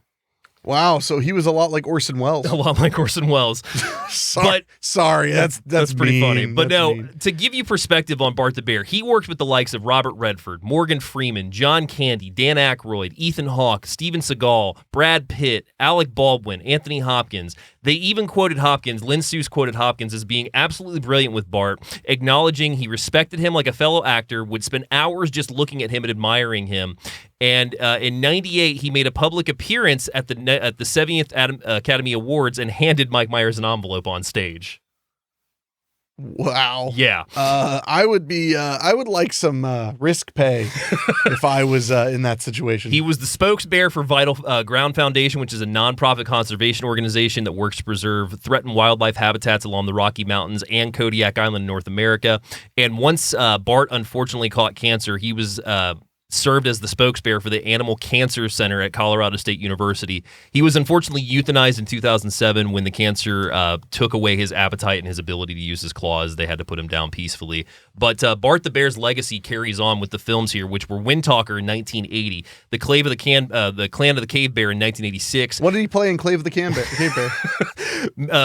Wow, so he was a lot like Orson Welles. A lot like Orson Welles. Sorry, that's pretty funny. But That's no, mean. to give you perspective on Bart the Bear, he worked with the likes of Robert Redford, Morgan Freeman, John Candy, Dan Aykroyd, Ethan Hawke, Steven Seagal, Brad Pitt, Alec Baldwin, Anthony Hopkins. They even quoted Hopkins, Lynn Seuss quoted Hopkins as being absolutely brilliant with Bart, acknowledging he respected him like a fellow actor, would spend hours just looking at him and admiring him. And in '98, he made a public appearance at the 70th Academy Awards and handed Mike Myers an envelope on stage. Wow. Yeah. I would like some risk pay if I was in that situation. He was the spokesbearer for Vital Ground Foundation, which is a nonprofit conservation organization that works to preserve threatened wildlife habitats along the Rocky Mountains and Kodiak Island in North America. And once Bart unfortunately caught cancer, he was served as the spokesbearer for the Animal Cancer Center at Colorado State University. He was unfortunately euthanized in 2007 when the cancer took away his appetite and his ability to use his claws. They had to put him down peacefully. But Bart the Bear's legacy carries on with the films here, which were Wind Talker in 1980, The Clan of the Cave Bear in 1986. What did he play in Cave of the Cave Bear?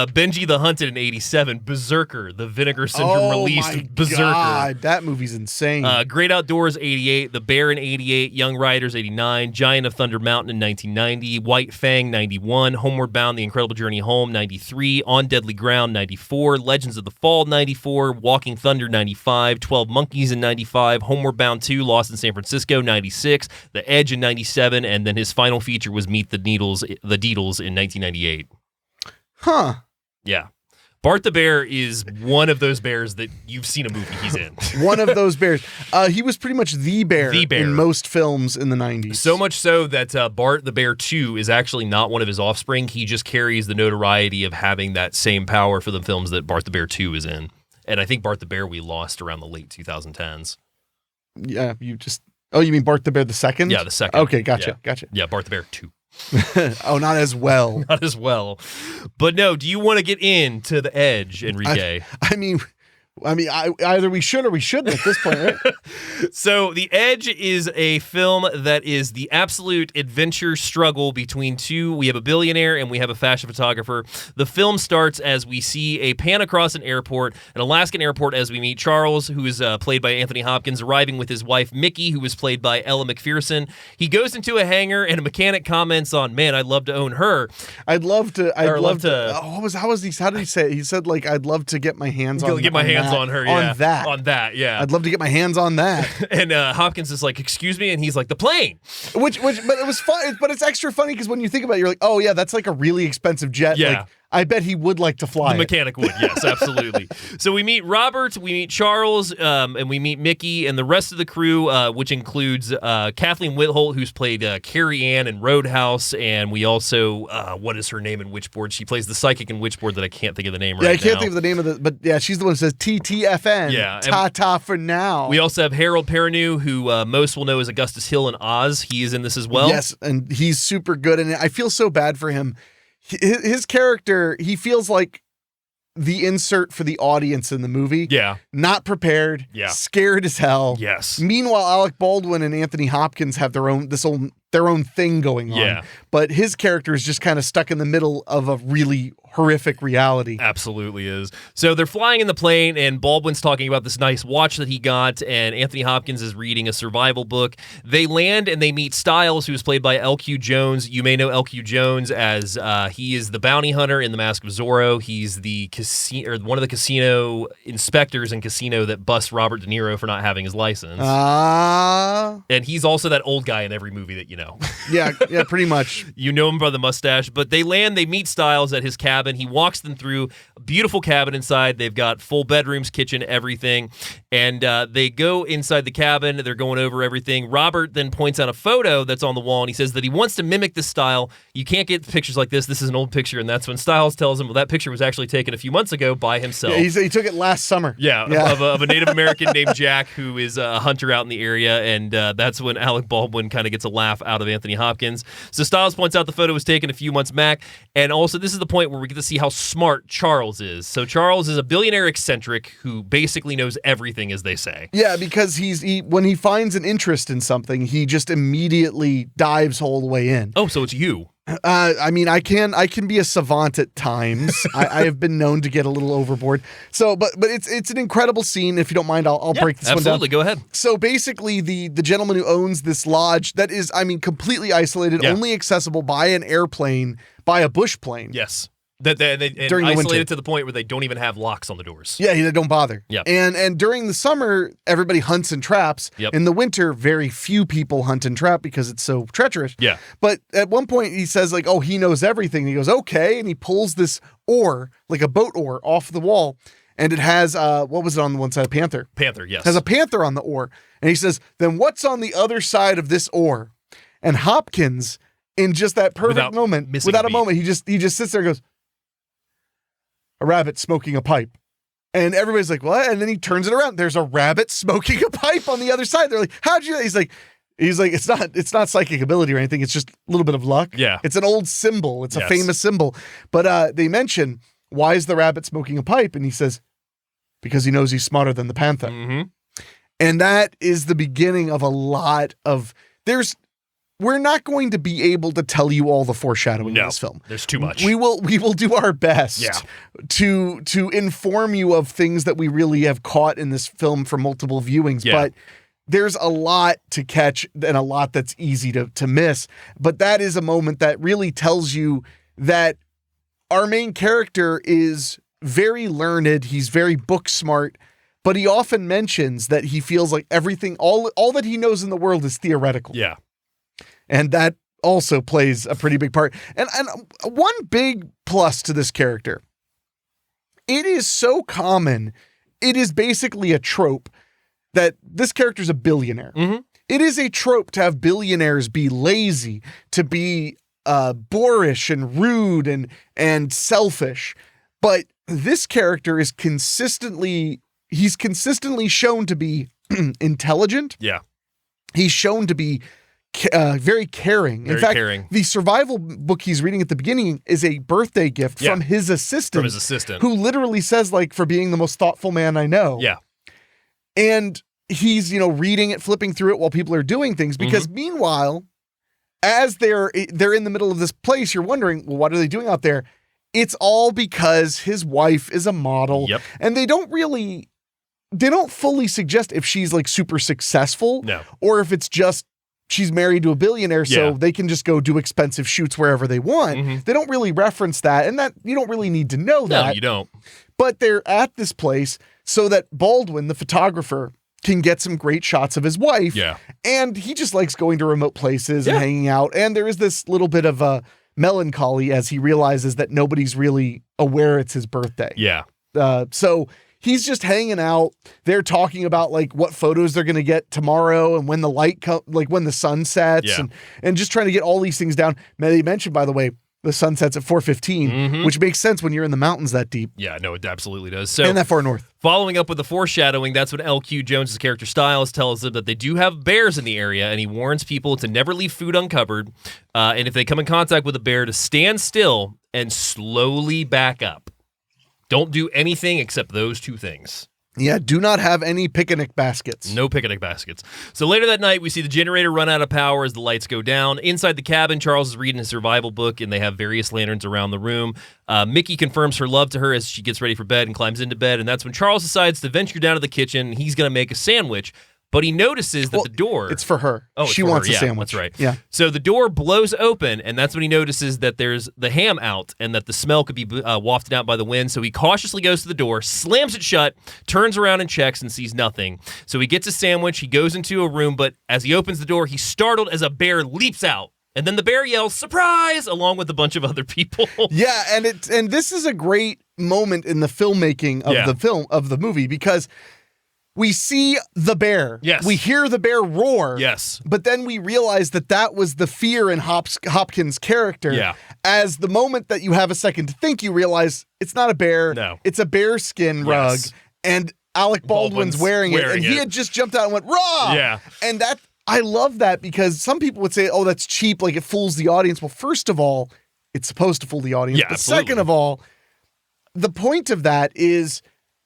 Benji the Hunted in 87, Berserker, the Vinegar Syndrome released Berserker. God, that movie's insane. Great Outdoors 88, The Bear in 88, Young Riders 89, Giant of Thunder Mountain in 1990, White Fang 91, Homeward Bound: The Incredible Journey Home 93, On Deadly Ground 94, Legends of the Fall 94, Walking Thunder 95, 12 Monkeys in 95, Homeward Bound 2, Lost in San Francisco 96, The Edge in 97, and then his final feature was Meet the Deedles in 1998. Huh. Yeah. Bart the Bear is one of those bears that you've seen a movie he's in. One of those bears. He was pretty much the bear The bear. in most films in the 90s. So much so that Bart the Bear 2 is actually not one of his offspring. He just carries the notoriety of having that same power for the films that Bart the Bear 2 is in. And I think Bart the Bear we lost around the late 2010s. Yeah, Oh, you mean Bart the Bear the second? Yeah, the second. Okay, gotcha. Yeah, Bart the Bear 2. Oh, not as well. Not as well. But no, do you want to get into The Edge, Enrique? I mean, either we should or we shouldn't at this point, right? So The Edge is a film that is the absolute adventure struggle between two. We have a billionaire and we have a fashion photographer. The film starts as we see a pan across an airport, an Alaskan airport, as we meet Charles, who is played by Anthony Hopkins, arriving with his wife, Mickey, who was played by Ella McPherson. He goes into a hangar and a mechanic comments on, "Man, I'd love to own her." How did he say it? He said, like, I'd love to get my hands on her, yeah. On that, yeah. I'd love to get my hands on that. And Hopkins is like, "Excuse me," and he's like, "The plane." But it was fun. But it's extra funny because when you think about it, you're like, oh yeah, that's like a really expensive jet. Yeah. Like, I bet he would like to fly. The mechanic would, yes, absolutely. So we meet Robert, we meet Charles, and we meet Mickey, and the rest of the crew, which includes Kathleen Whitholt, who's played Carrie Ann in Roadhouse, and we also, what is her name in Witchboard? She plays the psychic in Witchboard that I can't think of the name right now. Yeah, I can't think of the name of the, but yeah, she's the one who says TTFN. Yeah. Ta-ta for now. We also have Harold Perrineau, who most will know as Augustus Hill in Oz. He is in this as well. Yes, and he's super good, and I feel so bad for him. His character, he feels like the insert for the audience in the movie. Yeah. Not prepared. Yeah. Scared as hell. Yes. Meanwhile, Alec Baldwin and Anthony Hopkins have their own thing going on. Yeah. But his character is just kind of stuck in the middle of a really horrific reality. Absolutely is. So they're flying in the plane, and Baldwin's talking about this nice watch that he got, and Anthony Hopkins is reading a survival book. They land and they meet Styles, who is played by L.Q. Jones. You may know L.Q. Jones as he is the bounty hunter in The Mask of Zorro. He's the one of the casino inspectors in Casino that busts Robert De Niro for not having his license. And he's also that old guy in every movie that you know. Yeah, pretty much. You know him by the mustache. But they land, they meet Styles at his cabin. He walks them through a beautiful cabin inside. They've got full bedrooms, kitchen, everything. And they go inside the cabin. They're going over everything. Robert then points out a photo that's on the wall, and he says that he wants to mimic this style. You can't get pictures like this. This is an old picture. And that's when Styles tells him, well, that picture was actually taken a few months ago by himself. Yeah, he took it last summer. Yeah. Of a Native American named Jack, who is a hunter out in the area. And that's when Alec Baldwin kind of gets a laugh out of Anthony Hopkins. So Styles points out the photo was taken a few months back. And also, this is the point where we get to see how smart Charles is. So Charles is a billionaire eccentric who basically knows everything, as they say. Yeah, because when he finds an interest in something, he just immediately dives all the way in. Oh, so it's you. I mean, I can be a savant at times. I have been known to get a little overboard. So, but it's an incredible scene. If you don't mind, I'll break this one down. Absolutely, go ahead. So basically, the gentleman who owns this lodge that is, I mean, completely isolated, only accessible by an airplane, by a bush plane. Yes. That they during the winter. isolated to the point where they don't even have locks on the doors. Yeah, they don't bother. Yeah. And during the summer, everybody hunts and traps. Yep. In the winter, very few people hunt and trap because it's so treacherous. Yeah. But at one point, he says, like, oh, he knows everything. And he goes, okay. And he pulls this oar, like a boat oar, off the wall. And it has, what was it on the one side? A panther. Panther, yes. Has a panther on the oar. And he says, then what's on the other side of this oar? And Hopkins, in just that perfect moment, without a moment, he just sits there and goes, a rabbit smoking a pipe. And everybody's like, what? And then he turns it around. There's a rabbit smoking a pipe on the other side. They're like, how'd you? He's like, it's not psychic ability or anything. It's just a little bit of luck. Yeah. It's an old symbol. It's a famous symbol. But they mention, why is the rabbit smoking a pipe? And he says, because he knows he's smarter than the panther. Mm-hmm. And that is the beginning of a lot of, we're not going to be able to tell you all the foreshadowing in this film. There's too much. We will do our best to inform you of things that we really have caught in this film from multiple viewings. Yeah. But there's a lot to catch and a lot that's easy to miss. But that is a moment that really tells you that our main character is very learned. He's very book smart. But he often mentions that he feels like everything, all that he knows in the world is theoretical. Yeah. And that also plays a pretty big part. And one big plus to this character, it is so common, it is basically a trope that this character's a billionaire. Mm-hmm. It is a trope to have billionaires be lazy, to be boorish and rude and selfish. But this character is consistently shown to be intelligent. Yeah. He's shown to be very caring. In fact, the survival book he's reading at the beginning is a birthday gift from his assistant. Who literally says, like, for being the most thoughtful man I know. Yeah. And he's, reading it, flipping through it while people are doing things. Because meanwhile, as they're in the middle of this place, you're wondering, well, what are they doing out there? It's all because his wife is a model. Yep. And they don't fully suggest if she's like super successful. No. Or if it's just she's married to a billionaire, so they can just go do expensive shoots wherever they want. Mm-hmm. They don't really reference that, and that you don't really need to know that. No, you don't. But they're at this place so that Baldwin, the photographer, can get some great shots of his wife. Yeah. And he just likes going to remote places and hanging out. And there is this little bit of a melancholy as he realizes that nobody's really aware it's his birthday. Yeah. So he's just hanging out. They're talking about like what photos they're going to get tomorrow and when the light when the sun sets and just trying to get all these things down. They mentioned, by the way, the sun sets at 4:15, which makes sense when you're in the mountains that deep. Yeah, no, it absolutely does. So, and that far north. Following up with the foreshadowing, that's when L.Q. Jones' character Styles tells them that they do have bears in the area, and he warns people to never leave food uncovered, and if they come in contact with a bear, to stand still and slowly back up. Don't do anything except those two things. Yeah, do not have any picnic baskets. No picnic baskets. So later that night, we see the generator run out of power as the lights go down. Inside the cabin, Charles is reading his survival book, and they have various lanterns around the room. Mickey confirms her love to her as she gets ready for bed and climbs into bed, and that's when Charles decides to venture down to the kitchen. He's going to make a sandwich. But he notices that the door... It's for her. Oh, she wants a sandwich. That's right. Yeah. So the door blows open, and that's when he notices that there's the ham out and that the smell could be wafted out by the wind. So he cautiously goes to the door, slams it shut, turns around and checks and sees nothing. So he gets a sandwich. He goes into a room, but as he opens the door, he's startled as a bear leaps out. And then the bear yells, "Surprise!" along with a bunch of other people. Yeah, and this is a great moment in the filmmaking of the movie because... we see the bear. Yes. We hear the bear roar. Yes. But then we realize that was the fear in Hopkins' character. Yeah. As the moment that you have a second to think, you realize it's not a bear. No. It's a bear skin rug. And Alec Baldwin's wearing it. And he had just jumped out and went, "Rah!" Yeah. And I love that because some people would say, oh, that's cheap. Like it fools the audience. Well, first of all, it's supposed to fool the audience. Yeah, but absolutely. second of all, the point of that is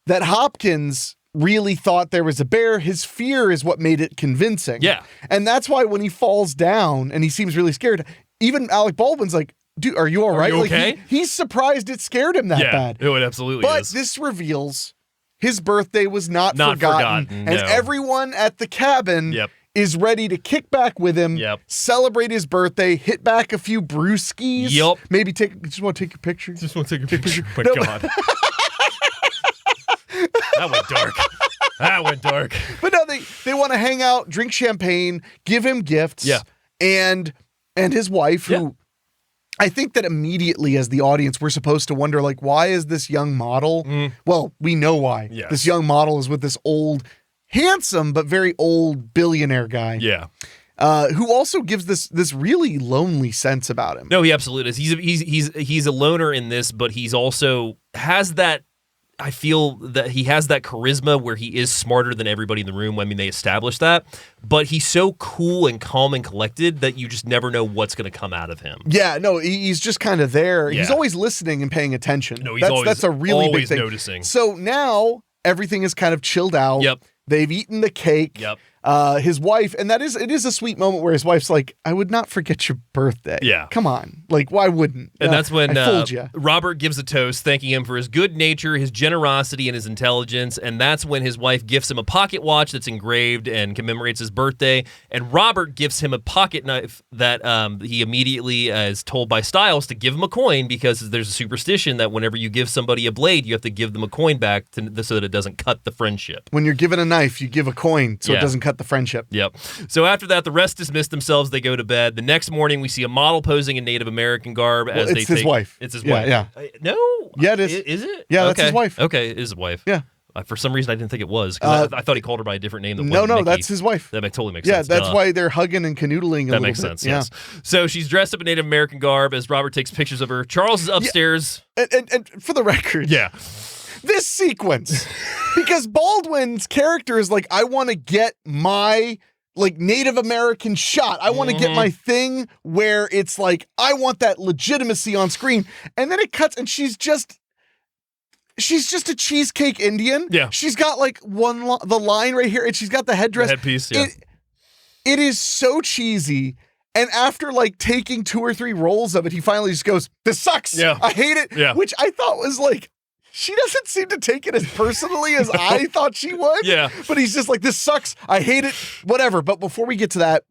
that Hopkins really thought there was a bear. His fear is what made it convincing. Yeah. And that's why when he falls down and he seems really scared, even Alec Baldwin's like, dude, are you all right? you Like, okay? he's surprised it scared him that bad. Yeah, it absolutely But is. this reveals his birthday was not Not forgotten. forgotten, And no. everyone at the cabin is ready to kick back with him, celebrate his birthday, hit back a few brewskis. Yep. Maybe just want to take a picture. Just want to take a picture. Oh, No, my God. That went dark. That went dark. But no, they want to hang out, drink champagne, give him gifts. Yeah. And his wife, who I think that immediately as the audience, we're supposed to wonder, like, why is this young model? Well, we know why. Yes. This young model is with this old, handsome, but very old billionaire guy. Yeah. Who also gives this really lonely sense about him. No, he absolutely is. He's a loner in this, but he's also has that. I feel that he has that charisma where he is smarter than everybody in the room. I mean, they established that, but he's so cool and calm and collected that you just never know what's going to come out of him. Yeah, no, he's just kind of there. Yeah. He's always listening and paying attention. No, he's that's a really big thing. noticing. So now everything is kind of chilled out. Yep. They've eaten the cake. Yep. His wife, and it is a sweet moment where his wife's like, I would not forget your birthday. Yeah. Come on. Like, why wouldn't? And that's when I fooled you. Robert gives a toast, thanking him for his good nature, his generosity, and his intelligence. And that's when his wife gifts him a pocket watch that's engraved and commemorates his birthday. And Robert gives him a pocket knife that he immediately is told by Styles to give him a coin because there's a superstition that whenever you give somebody a blade, you have to give them a coin back so that it doesn't cut the friendship. When you're given a knife, you give a coin so Yeah. it doesn't cut the friendship. Yep. So after that, the rest dismiss themselves. They go to bed. The next morning, we see a model posing in Native American garb as It's they his take. wife. It's his Yeah, wife. yeah. No. Yeah, it is. Is it? Yeah, that's Okay. his wife. Okay, it is his wife. Yeah. For some reason, I didn't think it was because I thought he called her by a different name. That No, wasn't Mickey. that's his wife. That totally makes Yeah, sense. that's Duh. why they're hugging and canoodling a That little makes bit. sense. Yes. So she's dressed up in Native American garb as Robert takes pictures of her. Charles is upstairs. And for the record, this sequence, because Baldwin's character is like, I want to get my like Native American shot. I want to get my thing where it's like, I want that legitimacy on screen. And then it cuts and she's just a cheesecake Indian. Yeah. She's got like the line right here and she's got the headdress. The headpiece, yeah. It is so cheesy. And after like taking 2 or 3 rolls of it, he finally just goes, this sucks. Yeah. I hate it. Yeah. Which I thought was like, she doesn't seem to take it as personally as I thought she would. Yeah. But he's just like, this sucks. I hate it. Whatever. But before we get to that,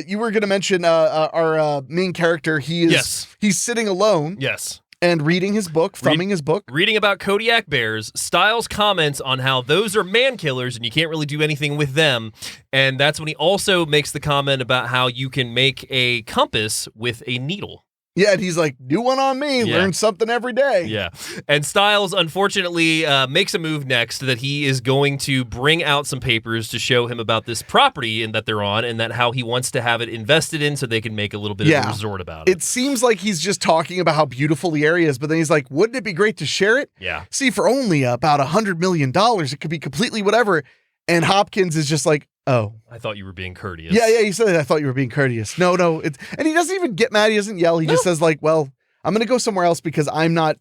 you were going to mention our main character. He's sitting alone. Yes. And reading his book, thumbing his book. Reading about Kodiak Bears, Styles comments on how those are man killers and you can't really do anything with them. And that's when he also makes the comment about how you can make a compass with a needle. Yeah, and he's like, do one on me. Yeah. Learn something every day. Yeah. And Styles, unfortunately, makes a move next that he is going to bring out some papers to show him about this property and that they're on and that how he wants to have it invested in so they can make a little bit of a resort about it. It seems like he's just talking about how beautiful the area is, but then he's like, wouldn't it be great to share it? Yeah. See, for only about $100 million, it could be completely whatever. And Hopkins is just like, oh. I thought you were being courteous. Yeah, he said, I thought you were being courteous. No. And he doesn't even get mad. He doesn't yell. He just says like, well, I'm going to go somewhere else because I'm not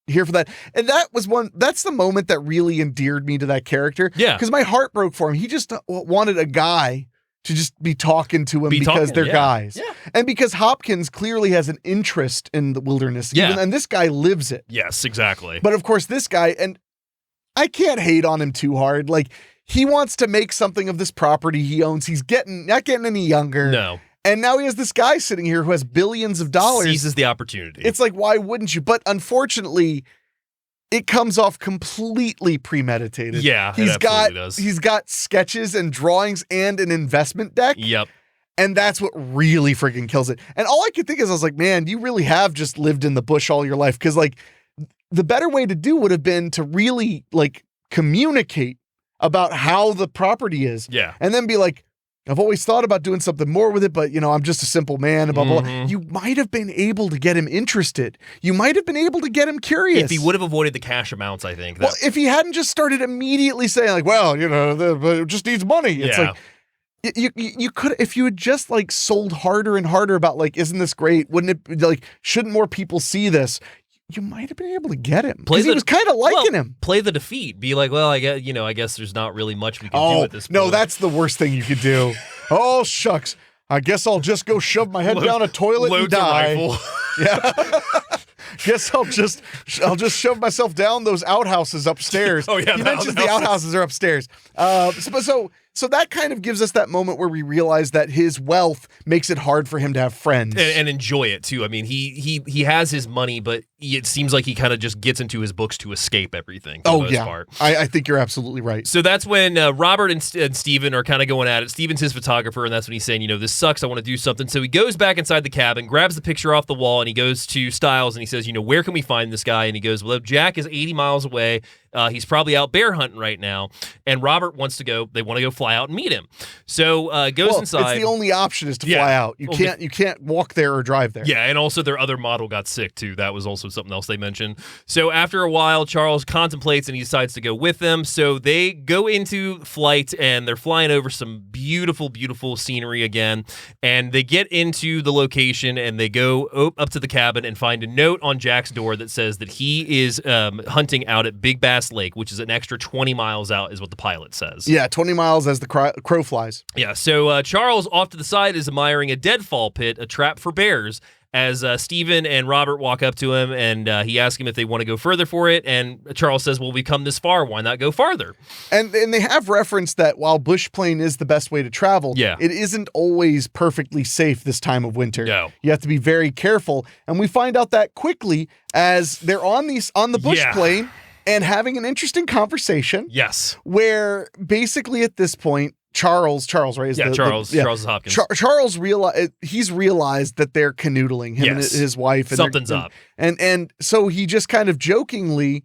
here for that. And that's the moment that really endeared me to that character. Yeah. Because my heart broke for him. He just wanted a guy to just be talking to him because they're guys. Yeah. And because Hopkins clearly has an interest in the wilderness. Yeah. And this guy lives it. Yes, exactly. But of course, this guy, and I can't hate on him too hard. Like, he wants to make something of this property he owns. He's not getting any younger. No. And now he has this guy sitting here who has billions of dollars. Seizes the opportunity. It's like, why wouldn't you? But unfortunately, it comes off completely premeditated. Yeah, it absolutely does. He's got sketches and drawings and an investment deck. Yep. And that's what really freaking kills it. And all I could think is, I was like, man, you really have just lived in the bush all your life. Because like, the better way to do would have been to really like communicate about how the property is. Yeah. And then be like, I've always thought about doing something more with it, but I'm just a simple man, blah, blah, blah. You might have been able to get him interested. You might have been able to get him curious. If he would have avoided the cash amounts, I think. Well, if he hadn't just started immediately saying like, well, it just needs money. It's like, you could, if you had just like sold harder and harder about like, isn't this great? Wouldn't it be like, shouldn't more people see this? You might have been able to get him. Because he was kind of liking him. Play the defeat. Be like, well, I guess there's not really much we can do at this point. No, that's the worst thing you could do. Oh, shucks. I guess I'll just go shove my head down a toilet and Loads a die. rifle. Yeah. Guess I'll just shove myself down those outhouses upstairs. Oh, yeah, He the mentions the outhouses. outhouses are upstairs. So that kind of gives us that moment where we realize that his wealth makes it hard for him to have friends. And enjoy it too. I mean, he has his money, but it seems like he kind of just gets into his books to escape everything. For the most part. I think you're absolutely right. So that's when Robert and Steven are kind of going at it. Steven's his photographer, and that's when he's saying, this sucks. I want to do something. So he goes back inside the cabin, grabs the picture off the wall, and he goes to Styles and he says, where can we find this guy? And he goes, well, Jack is 80 miles away. He's probably out bear hunting right now. And Robert wants to go. They want to go fly out and meet him. So goes inside. It's the only option is to fly out. You can't walk there or drive there. Yeah, and also their other model got sick too. That was also something else they mentioned. So after a while, Charles contemplates and he decides to go with them. So they go into flight and they're flying over some beautiful, beautiful scenery again. And they get into the location and they go up to the cabin and find a note on Jack's door that says that he is hunting out at Big Bass Lake, which is an extra 20 miles out, is what the pilot says. Yeah, 20 miles as the crow flies. Yeah, so Charles off to the side is admiring a deadfall pit, a trap for bears, as Steven and Robert walk up to him, and he asks him if they want to go further for it, and Charles says, well, we've come this far, why not go farther? And they have referenced that while bush plane is the best way to travel, it isn't always perfectly safe this time of winter. No. You have to be very careful, and we find out that quickly as they're on the bush plane and having an interesting conversation. Yes. Where basically at this point, Charles, right? Charles Hopkins. Charles realized that they're canoodling, him and his wife. And something's up. And so he just kind of jokingly,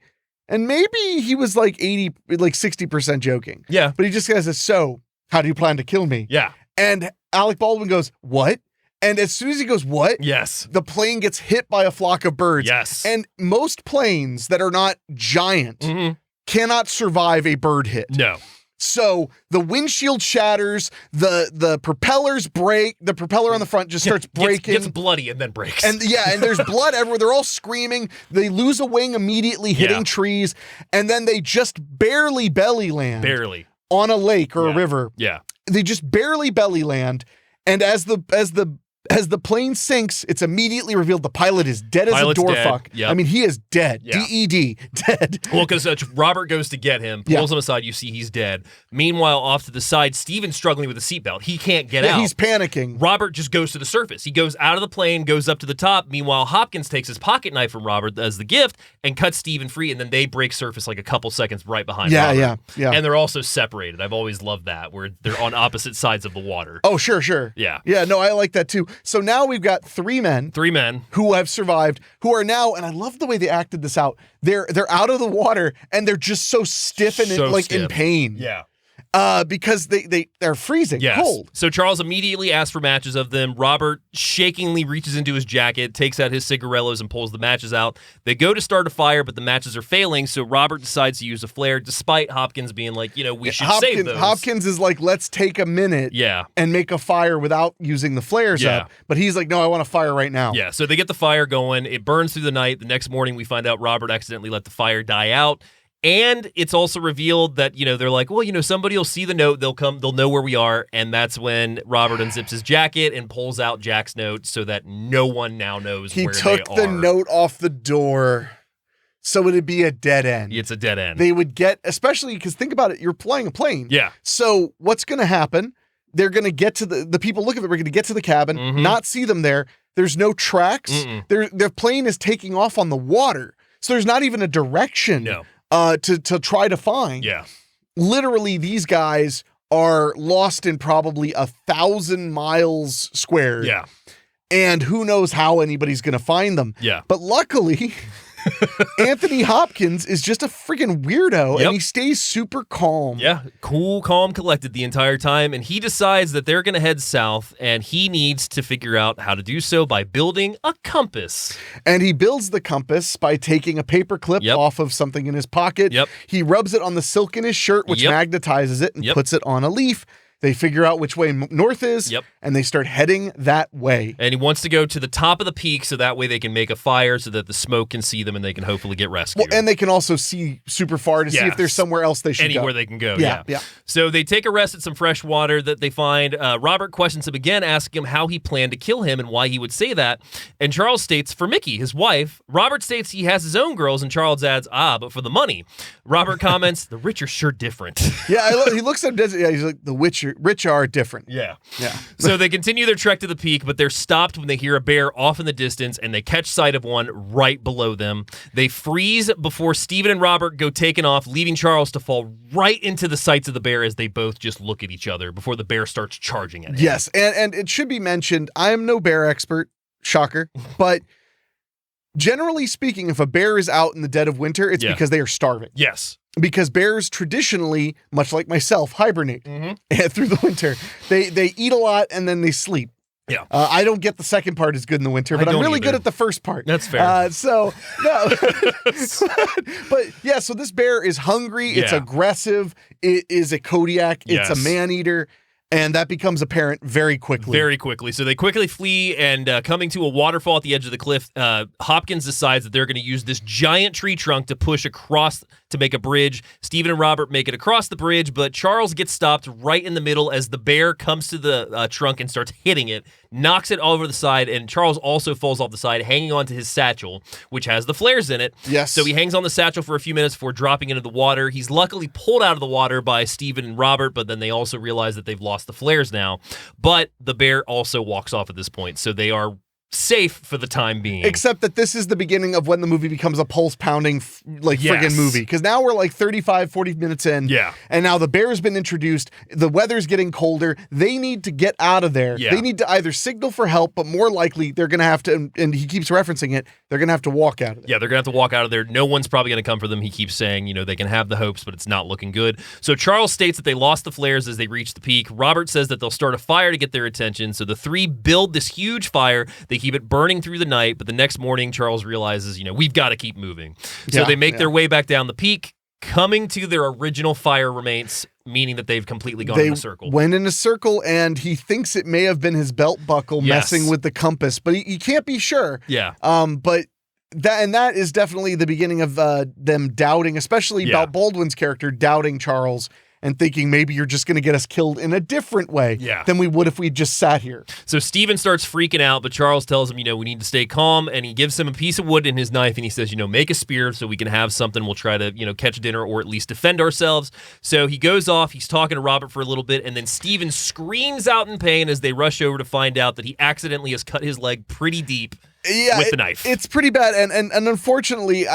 and maybe he was like 60% joking. Yeah. But he just says, so how do you plan to kill me? Yeah. And Alec Baldwin goes, what? And as soon as he goes, what? Yes. The plane gets hit by a flock of birds. Yes. And most planes that are not giant cannot survive a bird hit. No. So the windshield shatters, the propellers break, the propeller on the front just starts breaking. Gets bloody and then breaks. And there's blood everywhere. They're all screaming. They lose a wing immediately, hitting trees, and then they just barely belly land. Barely. On a lake or a river. Yeah. They just barely belly land, and as the plane sinks, it's immediately revealed the pilot is dead as a door fuck. Yep. I mean, he is dead. Yeah. D-E-D. Dead. Well, because Robert goes to get him, pulls him aside, you see he's dead. Meanwhile, off to the side, Steven's struggling with a seatbelt. He can't get out. He's panicking. Robert just goes to the surface. He goes out of the plane, goes up to the top. Meanwhile, Hopkins takes his pocket knife from Robert as the gift and cuts Steven free, and then they break surface like a couple seconds right behind Robert. Yeah. And they're also separated. I've always loved that, where they're on opposite sides of the water. Oh, sure. Yeah. Yeah, no, I like that too. So now we've got three men who have survived, who are now, and I love the way they acted this out. They're out of the water and they're just so stiff and in pain. Yeah. Because they're freezing cold. So Charles immediately asks for matches of them. Robert shakingly reaches into his jacket, takes out his cigarillos, and pulls the matches out. They go to start a fire, but the matches are failing, so Robert decides to use a flare, despite Hopkins being like, we should save those. Hopkins is like, let's take a minute and make a fire without using the flares up. But he's like, no, I want a fire right now. Yeah, so they get the fire going. It burns through the night. The next morning, we find out Robert accidentally let the fire die out. And it's also revealed that, they're like, well, somebody will see the note. They'll come. They'll know where we are. And that's when Robert unzips his jacket and pulls out Jack's note so that no one now knows where they are. He took the note off the door so it'd be a dead end. It's a dead end. They would get, especially because think about it, you're flying a plane. Yeah. So what's going to happen? They're going to get to the people look at it. We're going to get to the cabin, not see them there. There's no tracks. Their plane is taking off on the water. So there's not even a direction. No. To try to find. Yeah. Literally, these guys are lost in probably 1,000 miles squared. Yeah. And who knows how anybody's going to find them. Yeah. But luckily, Anthony Hopkins is just a freaking weirdo, and he stays super calm. Yeah, cool, calm, collected the entire time, and he decides that they're going to head south, and he needs to figure out how to do so by building a compass. And he builds the compass by taking a paper clip off of something in his pocket. Yep. He rubs it on the silk in his shirt, which magnetizes it and puts it on a leaf. They figure out which way north is, and they start heading that way. And he wants to go to the top of the peak so that way they can make a fire so that the smoke can see them and they can hopefully get rescued. Well, and they can also see super far to see if there's somewhere else they should go. Anywhere they can go, yeah. So they take a rest at some fresh water that they find. Robert questions him again, asking him how he planned to kill him and why he would say that. And Charles states, for Mickey, his wife. Robert states he has his own girls, and Charles adds, but for the money. Robert comments, the rich are sure different. He looks at him, he's like, the rich are different. Yeah. So they continue their trek to the peak, but they're stopped when they hear a bear off in the distance, and they catch sight of one right below them. They freeze before Stephen and Robert go taking off, leaving Charles to fall right into the sights of the bear as they both just look at each other before the bear starts charging at him. Yes, and it should be mentioned, I am no bear expert, shocker, but generally speaking, if a bear is out in the dead of winter, it's because they are starving. Yes. Because bears traditionally, much like myself, hibernate through the winter. They eat a lot and then they sleep. Yeah. I don't get the second part as good in the winter, but I'm really good at the first part. That's fair. So this bear is hungry. It's aggressive. It is a Kodiak. It's a man-eater. And that becomes apparent very quickly. Very quickly. So they quickly flee, and coming to a waterfall at the edge of the cliff, Hopkins decides that they're going to use this giant tree trunk to push across to make a bridge. Stephen and Robert make it across the bridge, but Charles gets stopped right in the middle as the bear comes to the trunk and starts hitting it, knocks it all over the side, and Charles also falls off the side, hanging onto his satchel, which has the flares in it. Yes. So he hangs on the satchel for a few minutes before dropping into the water. He's luckily pulled out of the water by Stephen and Robert, but then they also realize that they've lost the flares now. But the bear also walks off at this point, so they are safe for the time being. Except that this is the beginning of when the movie becomes a pulse-pounding friggin' movie. Because now we're like 35, 40 minutes in. Yeah. And now the bear's been introduced. The weather's getting colder. They need to get out of there. Yeah. They need to either signal for help, but more likely they're going to have to, and he keeps referencing it, they're going to have to walk out of there. Yeah, they're going to have to walk out of there. No one's probably going to come for them. He keeps saying, they can have the hopes, but it's not looking good. So Charles states that they lost the flares as they reach the peak. Robert says that they'll start a fire to get their attention. So the three build this huge fire. They keep it burning through the night, but the next morning, Charles realizes, we've got to keep moving. So they make their way back down the peak, coming to their original fire remains, meaning that they've completely gone in a circle. Went in a circle, and he thinks it may have been his belt buckle messing with the compass, but he can't be sure. Yeah. But that is definitely the beginning of them doubting, especially about Baldwin's character doubting Charles and thinking maybe you're just going to get us killed in a different way than we would if we just sat here. So Stephen starts freaking out, but Charles tells him, we need to stay calm, and he gives him a piece of wood and his knife, and he says, make a spear so we can have something. We'll try to, catch dinner or at least defend ourselves. So he goes off, he's talking to Robert for a little bit, and then Stephen screams out in pain as they rush over to find out that he accidentally has cut his leg pretty deep. With the knife. It's pretty bad. And unfortunately,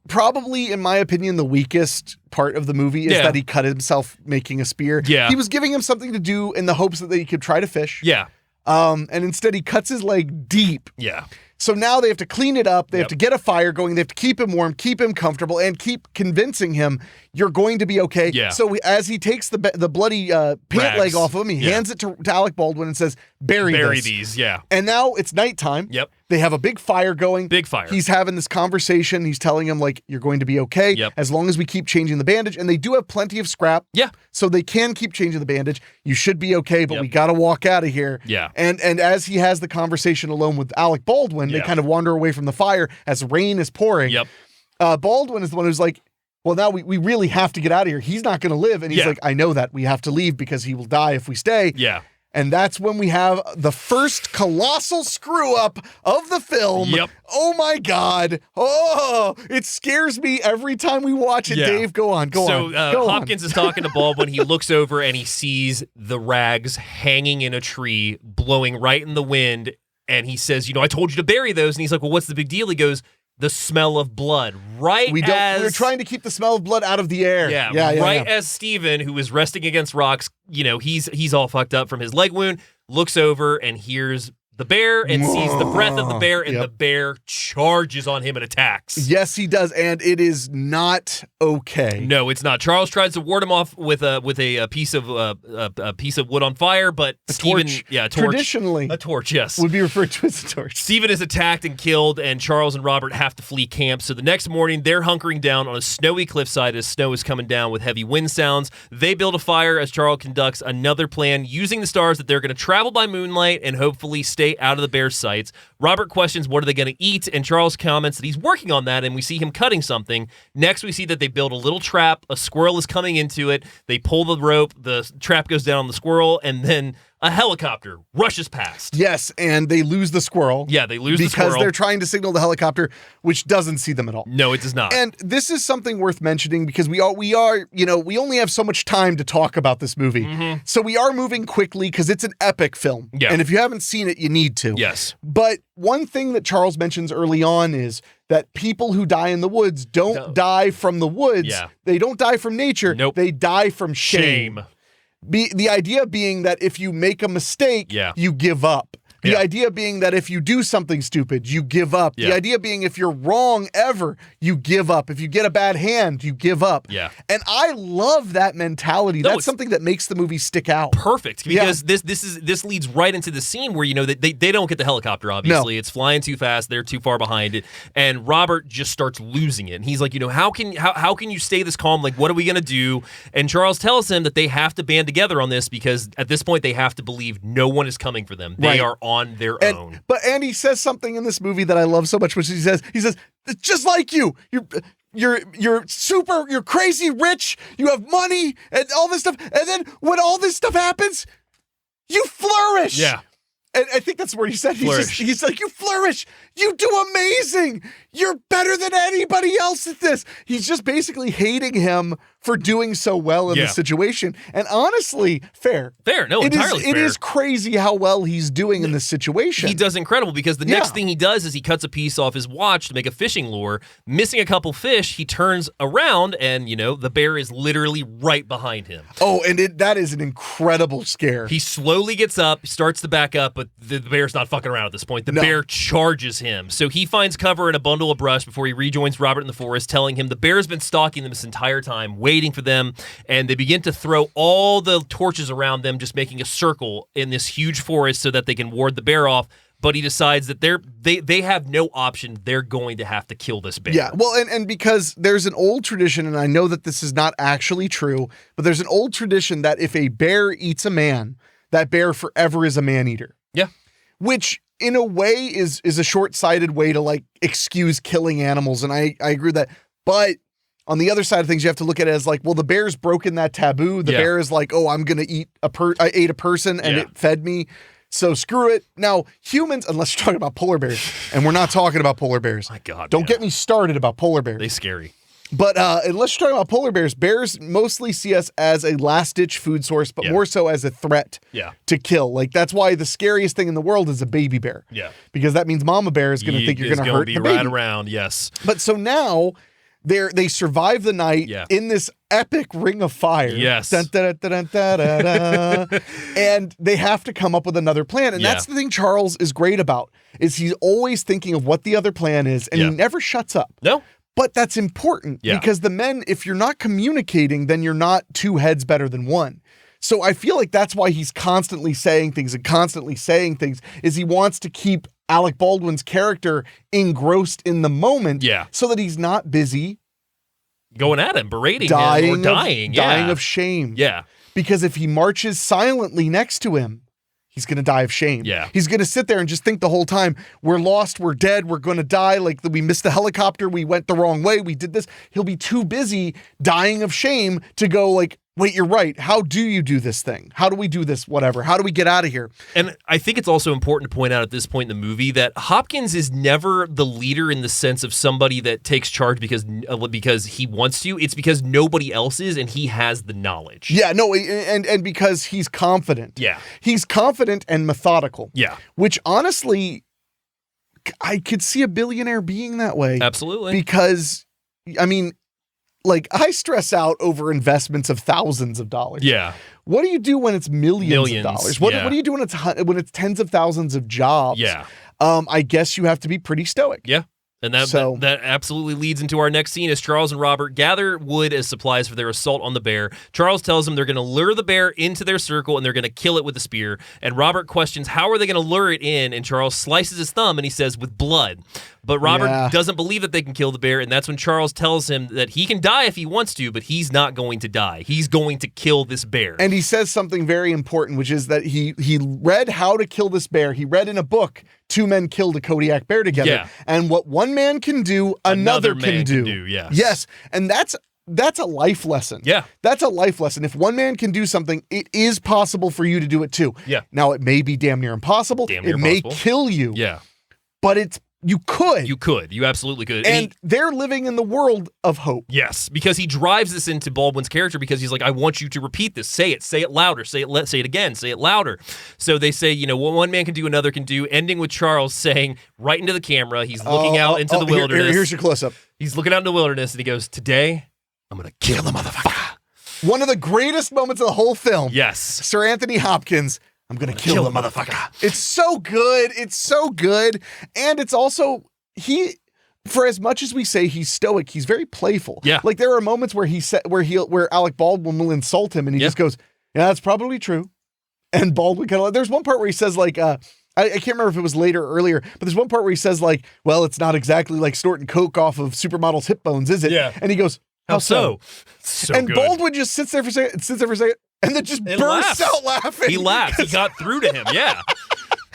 probably, in my opinion, the weakest part of the movie is that he cut himself making a spear. Yeah. He was giving him something to do in the hopes that he could try to fish. Yeah. And instead he cuts his leg deep. Yeah. So now they have to clean it up. They have to get a fire going. They have to keep him warm, keep him comfortable, and keep convincing him you're going to be okay. Yeah. So as he takes the bloody pant leg off of him, he hands it to Alec Baldwin and says, bury these. Yeah. And now it's nighttime. Yep. They have a big fire going. Big fire. He's having this conversation. He's telling him, you're going to be okay. Yep. As long as we keep changing the bandage. And they do have plenty of scrap. Yeah. So they can keep changing the bandage. You should be okay, but we got to walk out of here. Yeah. And as he has the conversation alone with Alec Baldwin, they kind of wander away from the fire as rain is pouring. Yep. Baldwin is the one who's like, well, now we really have to get out of here. He's not going to live. And he's like, I know that. We have to leave because he will die if we stay. Yeah. And that's when we have the first colossal screw-up of the film. Yep. Oh, my God. Oh, it scares me every time we watch it. Yeah. Dave, go on. So Hopkins is talking to Baldwin. He looks over and he sees the rags hanging in a tree, blowing right in the wind. And he says, I told you to bury those. And he's like, well, what's the big deal? He goes, the smell of blood. We're trying to keep the smell of blood out of the air. Yeah. As Stephen, who is resting against rocks, he's all fucked up from his leg wound, looks over and hears the bear and sees the breath of the bear, and Yep. the bear charges on him and attacks. Yes, he does, and it is not okay. No, it's not. Charles tries to ward him off with a piece of wood on fire, but Stephen, torch. a torch. Traditionally, A torch, yes. would be referred to as a torch. Stephen is attacked and killed, and Charles and Robert have to flee camp. So the next morning, they're hunkering down on a snowy cliffside as snow is coming down with heavy wind sounds. They build a fire as Charles conducts another plan using the stars that they're going to travel by moonlight and hopefully stay out of the bear's sights. Robert questions what are they going to eat, and Charles comments that he's working on that, and we see him cutting something. Next, we see that they build a little trap. A squirrel is coming into it. They pull the rope. The trap goes down on the squirrel, and then a helicopter rushes past. Yes, and they lose the squirrel. Yeah, they lose the because squirrel. they're trying to signal the helicopter, which doesn't see them at all. No, it does not. And this is something worth mentioning because we only have so much time to talk about this movie. Mm-hmm. So we are moving quickly because it's an epic film. Yeah. And if you haven't seen it, you need to. Yes. But one thing that Charles mentions early on is that people who die in the woods don't die from the woods. Yeah. They don't die from nature. Nope. They die from shame. The idea being that if you make a mistake, you give up. The idea being that if you do something stupid, you give up. The idea being if you're wrong ever, you give up. If you get a bad hand, you give up. Yeah. And I love that mentality. No, That's it's something that makes the movie stick out. Perfect, because this leads right into the scene where they don't get the helicopter. Obviously, it's flying too fast. They're too far behind it, and Robert just starts losing it. And he's like, how can you stay this calm? Like, what are we gonna do? And Charles tells him that they have to band together on this because at this point they have to believe no one is coming for them. They are on their own. But he says something in this movie that I love so much, which he says, it's just like you. You're crazy rich, you have money and all this stuff. And then when all this stuff happens, you flourish. Yeah. And I think that's where he said, he's like, you flourish. You do amazing. You're better than anybody else at this. He's just basically hating him for doing so well in the situation. And honestly, fair. No, entirely fair. It is crazy how well he's doing in this situation. He does incredible because the next thing he does is he cuts a piece off his watch to make a fishing lure. Missing a couple fish, he turns around and, the bear is literally right behind him. Oh, and that is an incredible scare. He slowly gets up, starts to back up, but the bear's not fucking around at this point. The bear charges him. So he finds cover in a bundle of brush before he rejoins Robert in the forest, telling him the bear's been stalking them this entire time, waiting for them, and they begin to throw all the torches around them, just making a circle in this huge forest so that they can ward the bear off. But he decides that they have no option. They're going to have to kill this bear. Yeah, well, and because there's an old tradition, and I know that this is not actually true, but there's an old tradition that if a bear eats a man, that bear forever is a man-eater. Yeah. Which, in a way, is a short-sighted way to, excuse killing animals, and I agree with that. But on the other side of things, you have to look at it as well, the bear's broken that taboo. The bear is like, oh, I'm going to eat I ate a person, and it fed me. So screw it. Now, humans, unless you're talking about polar bears, and we're not talking about polar bears. My God. Don't get me started about polar bears. They're scary. But unless you're talking about polar bears, bears mostly see us as a last-ditch food source, but more so as a threat to kill. That's why the scariest thing in the world is a baby bear. Yeah. Because that means mama bear is going to think you're going to hurt the baby. Right around, yes. But so now they survive the night in this epic ring of fire. Yes. Dun, dun, dun, dun, dun, dun, dun, and they have to come up with another plan. And that's the thing Charles is great about, is he's always thinking of what the other plan is, and he never shuts up. No. But that's important because the men, if you're not communicating, then you're not two heads better than one. So I feel like that's why he's constantly saying things, is he wants to keep Alec Baldwin's character engrossed in the moment so that he's not busy going at him, berating him, or dying of shame. Yeah. Because if he marches silently next to him, he's going to die of shame. Yeah. He's going to sit there and just think the whole time, we're lost, we're dead, we're going to die. We missed the helicopter, we went the wrong way, we did this. He'll be too busy dying of shame to go wait, you're right. How do you do this thing? How do we do this? Whatever. How do we get out of here? And I think it's also important to point out at this point in the movie that Hopkins is never the leader in the sense of somebody that takes charge because he wants to. It's because nobody else is, and he has the knowledge. Yeah, no, and because he's confident. Yeah. He's confident and methodical. Yeah. Which honestly, I could see a billionaire being that way. Absolutely. Because, like I stress out over investments of thousands of dollars. Yeah. What do you do when it's millions of dollars? What do you do when it's tens of thousands of jobs? Yeah. I guess you have to be pretty stoic. Yeah. And that absolutely leads into our next scene as Charles and Robert gather wood as supplies for their assault on the bear. Charles tells them they're going to lure the bear into their circle and they're going to kill it with a spear. And Robert questions, how are they going to lure it in? And Charles slices his thumb and he says, with blood. But Robert doesn't believe that they can kill the bear, and that's when Charles tells him that he can die if he wants to, but he's not going to die. He's going to kill this bear. And he says something very important, which is that he read how to kill this bear. He read in a book, 2 men killed a Kodiak bear together. Yeah. And what one man can do, another can do. Yes. Yes. And that's a life lesson. Yeah. That's a life lesson. If one man can do something, it is possible for you to do it too. Yeah. Now, it may be damn near impossible. It may kill you. Yeah. But you could. You could. You absolutely could. And they're living in the world of hope. Yes, because he drives this into Baldwin's character because he's like, I want you to repeat this. Say it louder. Say it again. Say it louder. So they say, what one man can do, another can do, ending with Charles saying right into the camera, he's looking out into the wilderness. Here's your close-up. He's looking out into the wilderness and he goes, today, I'm going to kill the motherfucker. One of the greatest moments of the whole film. Yes. Sir Anthony Hopkins, I'm going to kill the motherfucker. It's so good. It's so good. And it's also, for as much as we say he's stoic, he's very playful. Yeah. Like there are moments where where Alec Baldwin will insult him and he just goes, yeah, that's probably true. And Baldwin kind of, there's one part where he says like, I can't remember if it was later or earlier, but there's one part where he says like, well, it's not exactly like snorting coke off of supermodels' hip bones, is it? Yeah. And he goes, how so? So and good. Baldwin just sits there for a second, and then just bursts out laughing. He laughs. He got through to him. Yeah.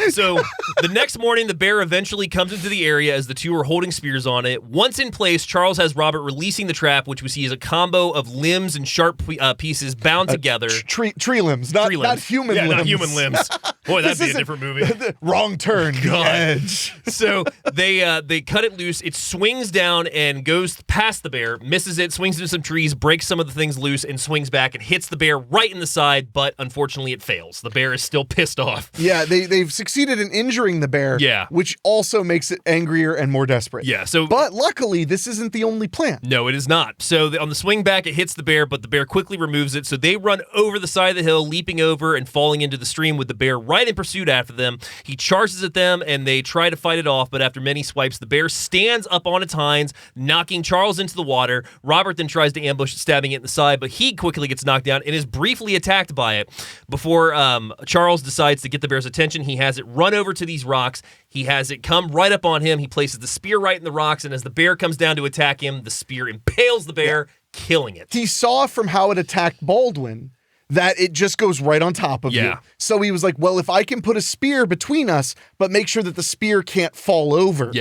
So the next morning, the bear eventually comes into the area as the two are holding spears on it. Once in place, Charles has Robert releasing the trap, which we see as a combo of limbs and sharp pieces bound together. Tree limbs, not human limbs. Not human limbs. Boy, that'd be a different movie. Wrong turn. God. Edge. So they cut it loose. It swings down and goes past the bear, misses it, swings into some trees, breaks some of the things loose, and swings back and hits the bear right in the side. But unfortunately, it fails. The bear is still pissed off. Yeah, they've succeeded in injuring the bear. Yeah. Which also makes it angrier and more desperate. Yeah. But luckily, this isn't the only plan. No, it is not. So on the swing back, it hits the bear, but the bear quickly removes it. So they run over the side of the hill, leaping over and falling into the stream with the bear right in pursuit after them. He charges at them, and they try to fight it off, but after many swipes, the bear stands up on its hinds, knocking Charles into the water. Robert then tries to ambush, stabbing it in the side, but he quickly gets knocked down and is briefly attacked by it. Before Charles decides to get the bear's attention, he has it run over to these rocks. He has it come right up on him. He places the spear right in the rocks, and as the bear comes down to attack him, the spear impales the bear, killing it. He saw from how it attacked Baldwin that it just goes right on top of you. So he was like, well, if I can put a spear between us, but make sure that the spear can't fall over,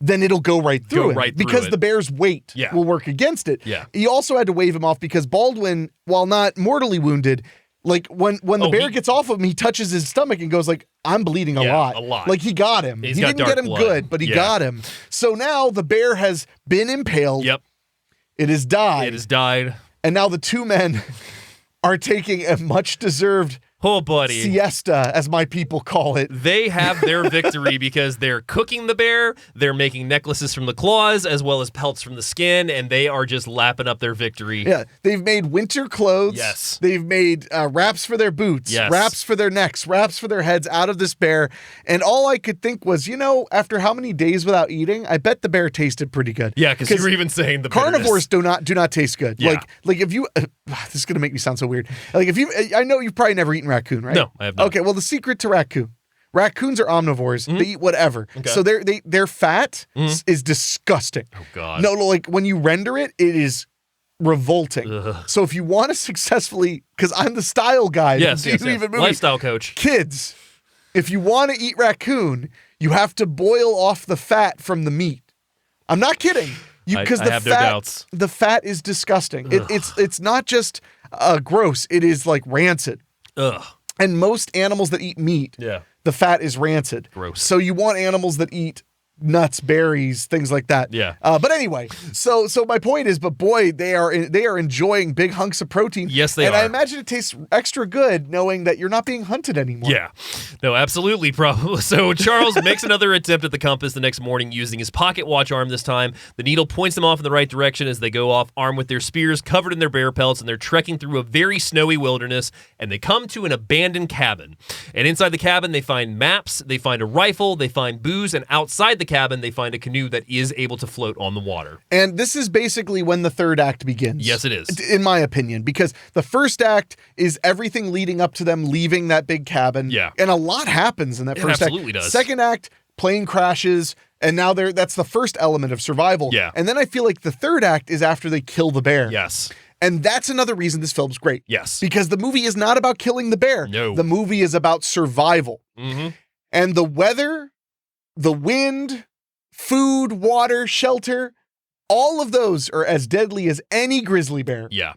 then it'll go right through it. Because the bear's weight will work against it. Yeah. He also had to wave him off because Baldwin, while not mortally wounded, like when the bear gets off of him, he touches his stomach and goes like, I'm bleeding a lot. A lot. Like he got him. He didn't get him blood. good, but he got him. So now the bear has been impaled. Yep. It has died. It has died. And now the two men are taking a much-deserved siesta, as my people call it. They have their victory because they're cooking the bear, they're making necklaces from the claws, as well as pelts from the skin, and they are just lapping up their victory. Yeah, they've made winter clothes. Yes. They've made wraps for their boots, yes. wraps for their necks, wraps for their heads out of this bear. And all I could think was, after how many days without eating, I bet the bear tasted pretty good. Yeah, because you were even saying the carnivores do not taste good. Yeah. Like if you, this is gonna make me sound so weird. Like I know you've probably never eaten raccoon, right? No, I have not. Okay, well, the secret to raccoons are omnivores. They eat whatever. Okay. So their fat is disgusting. Oh, God. No, like when you render it, it is revolting. Ugh. So if you want to successfully, because I'm the style guy. Yes. Lifestyle coach. Kids, if you want to eat raccoon, you have to boil off the fat from the meat. I'm not kidding. Because I have no doubts. The fat is disgusting. It's not just gross. It is like rancid. Ugh. And most animals that eat meat, the fat is rancid. Gross. So you want animals that eat nuts, berries, things like that. Yeah. But anyway, so my point is, but boy, they are enjoying big hunks of protein. Yes, they and are. I imagine it tastes extra good knowing that you're not being hunted anymore. Yeah. No, absolutely. Probably. So Charles makes another attempt at the compass the next morning using his pocket watch arm this time. The needle points them off in the right direction as they go off, armed with their spears, covered in their bear pelts, and they're trekking through a very snowy wilderness, and they come to an abandoned cabin. And inside the cabin, they find maps, they find a rifle, they find booze, and outside the cabin, they find a canoe that is able to float on the water. And this is basically when the third act begins. Yes, it is. In my opinion, because the first act is everything leading up to them leaving that big cabin. Yeah. And a lot happens in that first act. It absolutely does. Second act, plane crashes, and now that's the first element of survival. Yeah. And then I feel like the third act is after they kill the bear. Yes. And that's another reason this film's great. Yes. Because the movie is not about killing the bear. No. The movie is about survival. Mm-hmm. And the weather, the wind, food, water, shelter, all of those are as deadly as any grizzly bear. Yeah.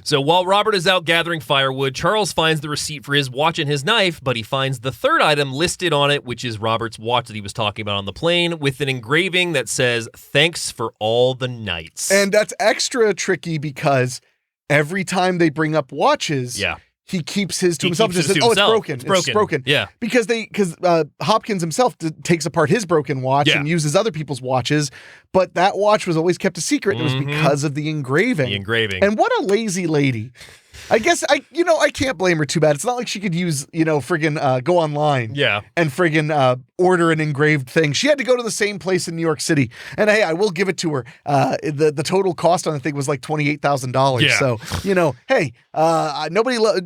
So while Robert is out gathering firewood, Charles finds the receipt for his watch and his knife, but he finds the third item listed on it, which is Robert's watch that he was talking about on the plane, with an engraving that says, "Thanks for all the nights." And that's extra tricky because every time they bring up watches, yeah. he keeps his to He himself. keeps Just it says, to "Oh, himself. it's broken. It's broken." Yeah. Because Hopkins himself takes apart his broken watch Yeah. and uses other people's watches, but that watch was always kept a secret. It was because of the engraving. The engraving. And what a lazy lady. I guess I can't blame her too bad. It's not like she could use, friggin' go online. Yeah. And friggin' order an engraved thing. She had to go to the same place in New York City. And hey, I will give it to her. The total cost on the thing was like $28,000. Yeah. So, hey,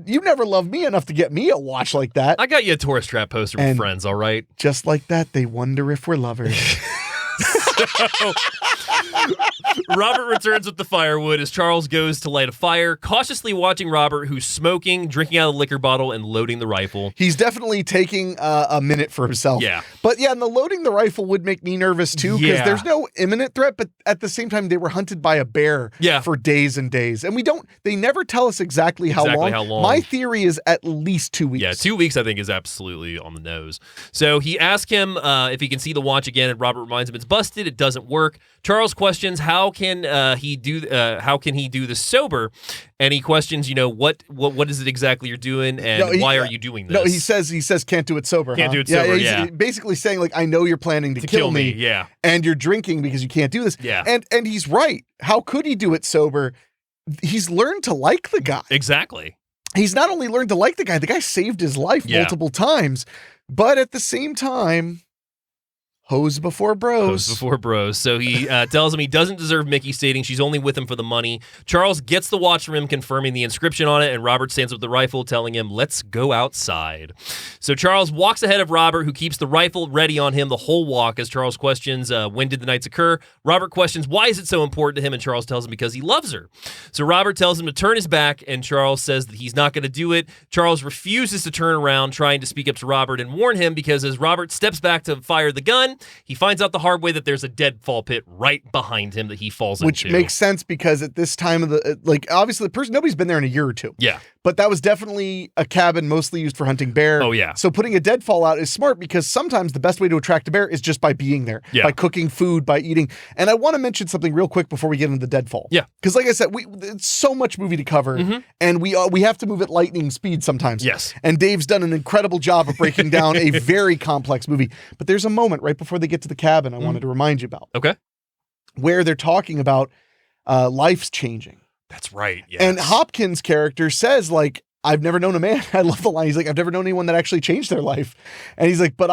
you never loved me enough to get me a watch like that. I got you a tourist trap poster with And friends, all right? Just like that, they wonder if we're lovers. Robert returns with the firewood as Charles goes to light a fire, cautiously watching Robert, who's smoking, drinking out of the liquor bottle, and loading the rifle. He's definitely taking a minute for himself. Yeah. But yeah, and the loading the rifle would make me nervous too, because Yeah. there's no imminent threat, but at the same time, they were hunted by a bear Yeah. for days and days. And they never tell us exactly how long. My theory is at least 2 weeks. Yeah, 2 weeks I think is absolutely on the nose. So he asks him if he can see the watch again, and Robert reminds him it's busted. It doesn't work. Charles questions how can he do this sober, and he questions what is it exactly you're doing, and why are you doing this? No, he says can't do it sober. Can't do it sober. He's basically saying like, I know you're planning to kill me. Yeah, and you're drinking because you can't do this. Yeah, and he's right. How could he do it sober? He's learned to like the guy. Exactly. He's not only learned to like the guy saved his life multiple times, but at the same time, hose before bros. Hose before bros. So he tells him he doesn't deserve Mickey, stating she's only with him for the money. Charles gets the watch from him, confirming the inscription on it, and Robert stands with the rifle, telling him, let's go outside. So Charles walks ahead of Robert, who keeps the rifle ready on him the whole walk. As Charles questions, when did the nights occur? Robert questions, why is it so important to him? And Charles tells him because he loves her. So Robert tells him to turn his back, and Charles says that he's not going to do it. Charles refuses to turn around, trying to speak up to Robert and warn him, because as Robert steps back to fire the gun, he finds out the hard way that there's a deadfall pit right behind him that he falls Which into. makes sense because at this time of obviously nobody's been there in a year or two. Yeah. But that was definitely a cabin mostly used for hunting bear. Oh, yeah. So putting a deadfall out is smart because sometimes the best way to attract a bear is just by being there, by cooking food, by eating. And I want to mention something real quick before we get into the deadfall. Yeah. Because like I said, it's so much movie to cover, and we have to move at lightning speed sometimes. Yes. And Dave's done an incredible job of breaking down a very complex movie. But there's a moment right before they get to the cabin I wanted to remind you about. Okay. Where they're talking about life's changing. That's right. Yes. And Hopkins' character says, like, I've never known a man. I love the line. He's like, I've never known anyone that actually changed their life. And he's like, but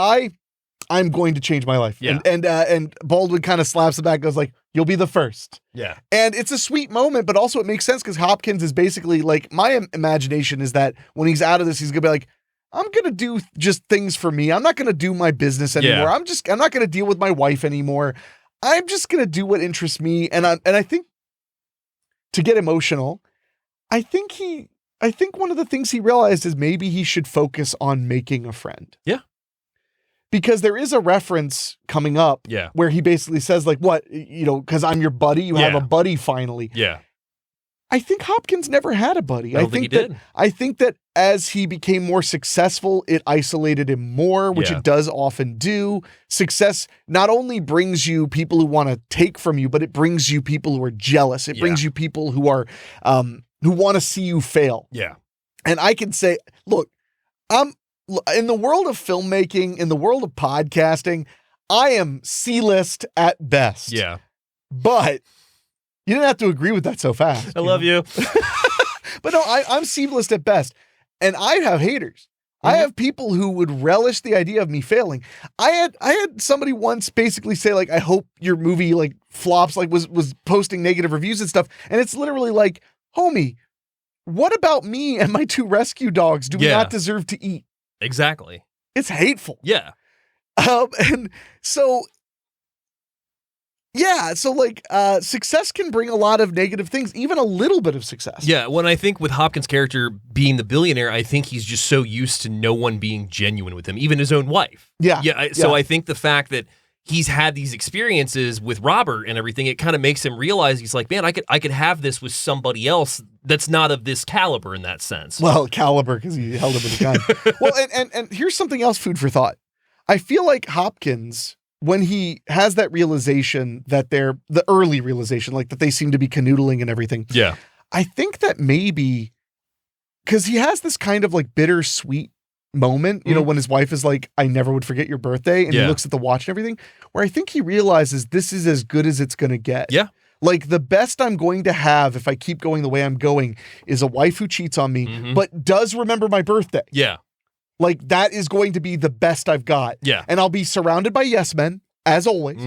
I'm going to change my life. Yeah. And Baldwin kind of slaps the back, goes like, you'll be the first. Yeah. And it's a sweet moment, but also it makes sense because Hopkins is basically like, my imagination is that when he's out of this, he's going to be like, I'm going to do just things for me. I'm not going to do my business anymore. Yeah. I'm not going to deal with my wife anymore. I'm just going to do what interests me. And I think, to get emotional, I think one of the things he realized is maybe he should focus on making a friend. Yeah. Because there is a reference coming up where he basically says like, what, because I'm your buddy, you have a buddy finally. Yeah. I think Hopkins never had a buddy. I don't think he did. I think that as he became more successful, it isolated him more, which it does often do. Success not only brings you people who want to take from you, but it brings you people who are jealous. It brings you people who are who want to see you fail. Yeah. And I can say, look, I'm in the world of filmmaking, in the world of podcasting, I am C-list at best. Yeah. But you didn't have to agree with that so fast. I love you. But no, I'm C-list at best. And I have haters. I have people who would relish the idea of me failing. I had somebody once basically say, like, I hope your movie like flops, like was posting negative reviews and stuff. And it's literally like, homie, what about me and my 2 rescue dogs do we not deserve to eat? Exactly. It's hateful. Yeah. And so, yeah, so like success can bring a lot of negative things, even a little bit of success. Yeah, when I think with Hopkins' character being the billionaire, I think he's just so used to no one being genuine with him, even his own wife. Yeah. So I think the fact that he's had these experiences with Robert and everything, it kind of makes him realize he's like, man, I could have this with somebody else that's not of this caliber in that sense. Well, caliber, because he held him with a gun. Well, and here's something else, food for thought. I feel like Hopkins, when he has that realization that the early realization, like that they seem to be canoodling and everything. Yeah. I think that maybe, because he has this kind of like bittersweet moment, you know, when his wife is like, I never would forget your birthday. And he looks at the watch and everything, where I think he realizes this is as good as it's going to get. Yeah. Like the best I'm going to have if I keep going the way I'm going is a wife who cheats on me, but does remember my birthday. Yeah. Like that is going to be the best I've got. Yeah. And I'll be surrounded by yes men, as always.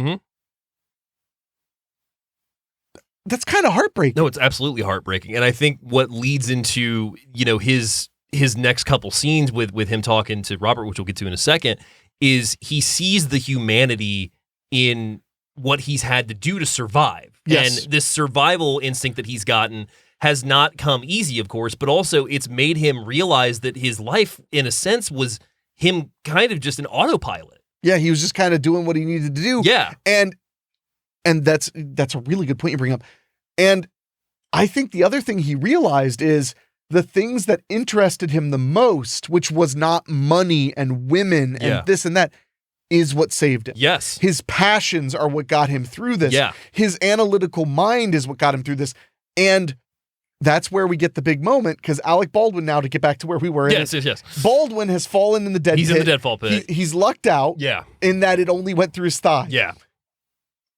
That's kind of heartbreaking. No, it's absolutely heartbreaking. And I think what leads into, you know, his next couple scenes with him talking to Robert, which we'll get to in a second, is he sees the humanity in what he's had to do to survive. Yes. And this survival instinct that he's gotten has not come easy, of course, but also it's made him realize that his life, in a sense, was him kind of just an autopilot. Yeah, he was just kind of doing what he needed to do. Yeah. And that's a really good point you bring up. And I think the other thing he realized is the things that interested him the most, which was not money and women and this and that, is what saved him. Yes. His passions are what got him through this. Yeah. His analytical mind is what got him through this. And that's where we get the big moment, because Alec Baldwin, now to get back to where we were. Yes. Baldwin has fallen in the dead pit. He's in the deadfall pit. He's lucked out. Yeah. In that it only went through his thigh. Yeah.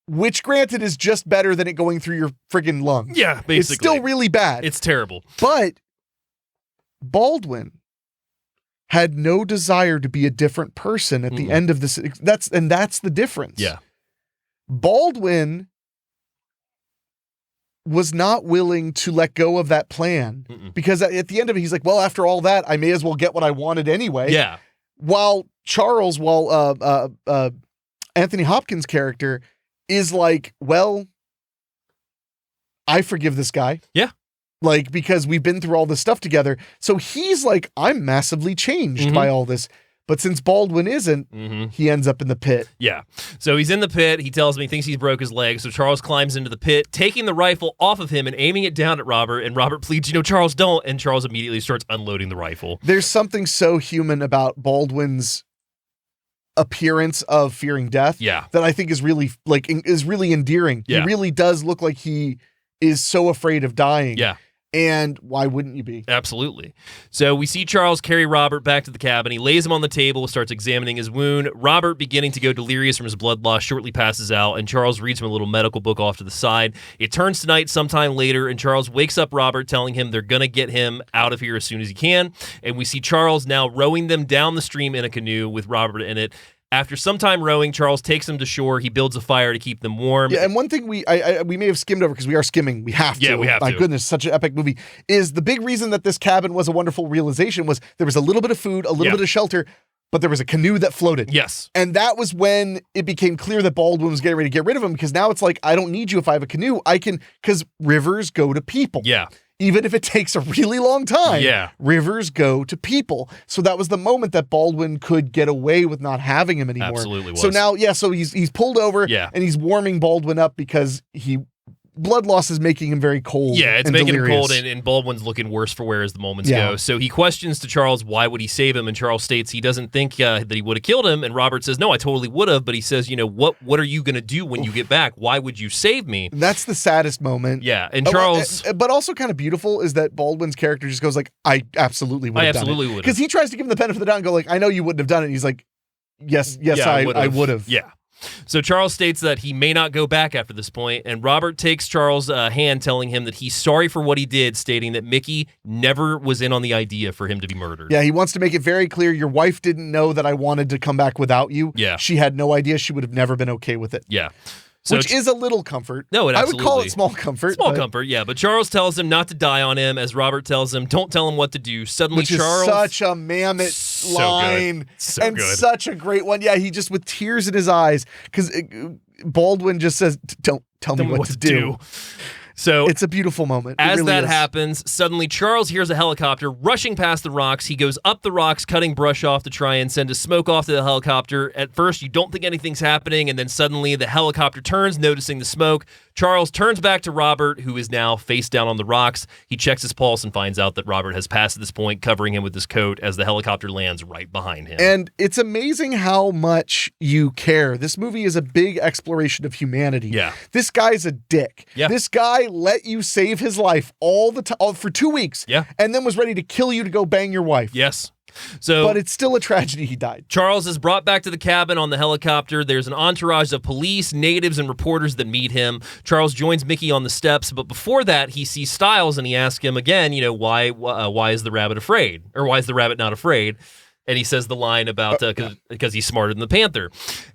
Which, granted, is just better than it going through your friggin' lungs. Yeah, basically. It's still really bad. It's terrible. But Baldwin had no desire to be a different person at the end of this. That's the difference. Yeah. Baldwin was not willing to let go of that plan because at the end of it, he's like, well, after all that, I may as well get what I wanted anyway. Yeah. While Anthony Hopkins' character is like, well, I forgive this guy. Yeah. Like, because we've been through all this stuff together. So he's like, I'm massively changed by all this. But since Baldwin isn't, he ends up in the pit. Yeah. So he's in the pit. He tells me he thinks he's broke his leg. So Charles climbs into the pit, taking the rifle off of him and aiming it down at Robert. And Robert pleads, Charles, don't. And Charles immediately starts unloading the rifle. There's something so human about Baldwin's appearance of fearing death. Yeah. That I think is really endearing. Yeah. He really does look like he is so afraid of dying. Yeah. And why wouldn't you be? Absolutely. So we see Charles carry Robert back to the cabin. He lays him on the table, starts examining his wound. Robert, beginning to go delirious from his blood loss, shortly passes out, and Charles reads him a little medical book off to the side. It turns to night sometime later, and Charles wakes up Robert, telling him they're going to get him out of here as soon as he can. And we see Charles now rowing them down the stream in a canoe with Robert in it. After some time rowing, Charles takes them to shore. He builds a fire to keep them warm. Yeah, and one thing we may have skimmed over, because we are skimming. We have to. Yeah, we have My to. goodness, such an epic movie. Is the big reason that this cabin was a wonderful realization was there was a little bit of food, a little bit of shelter, but there was a canoe that floated. Yes. And that was when it became clear that Baldwin was getting ready to get rid of him, because now it's like, I don't need you if I have a canoe. I can, because rivers go to people. Yeah. Even if it takes a really long time, Yeah. rivers go to people. So that was the moment that Baldwin could get away with not having him anymore. Absolutely was. So now, so he's pulled over Yeah. and he's warming Baldwin up because blood loss is making him very cold. Yeah, it's and making delirious. him cold, and Baldwin's looking worse for wear as the moments go. So he questions to Charles, why would he save him? And Charles states he doesn't think that he would have killed him. And Robert says, no, I totally would have. But he says, what are you going to do when you get back? Why would you save me? That's the saddest moment. Yeah, and Charles... But also kind of beautiful is that Baldwin's character just goes like, I absolutely would have done it. Because he tries to give him the benefit of the doubt and go like, I know you wouldn't have done it. And he's like, yes, I would have. Yeah. So Charles states that he may not go back after this point, and Robert takes Charles' hand, telling him that he's sorry for what he did, stating that Mickey never was in on the idea for him to be murdered. Yeah, he wants to make it very clear, your wife didn't know that I wanted to come back without you. Yeah. She had no idea. She would have never been okay with it. Yeah. So which is a little comfort. No, I would call it small comfort. Comfort, yeah. But Charles tells him not to die on him, as Robert tells him, don't tell him what to do. Suddenly, which Charles... is such a mammoth line. Good. Such a great one. Yeah, he just with tears in his eyes, because Baldwin just says, don't tell me what to do. So it's a beautiful moment. As really that is. happens, suddenly Charles hears a helicopter rushing past the rocks. He goes up the rocks, cutting brush off to try and send a smoke off to the helicopter. At first, you don't think anything's happening, and then suddenly the helicopter turns, noticing the smoke. Charles turns back to Robert, who is now face down on the rocks. He checks his pulse and finds out that Robert has passed at this point, covering him with his coat as the helicopter lands right behind him. And it's amazing how much you care. This movie is a big exploration of humanity. Yeah. This guy's a dick. Yeah. This guy let you save his life all the time for 2 weeks. Yeah. And then was ready to kill you to go bang your wife. Yes. So, but it's still a tragedy he died. Charles is brought back to the cabin on the helicopter. There's an entourage of police, natives, and reporters that meet him. Charles joins Mickey on the steps, but before that, he sees Styles and he asks him again, why is the rabbit afraid? Or why is the rabbit not afraid? And he says the line about because he's smarter than the panther.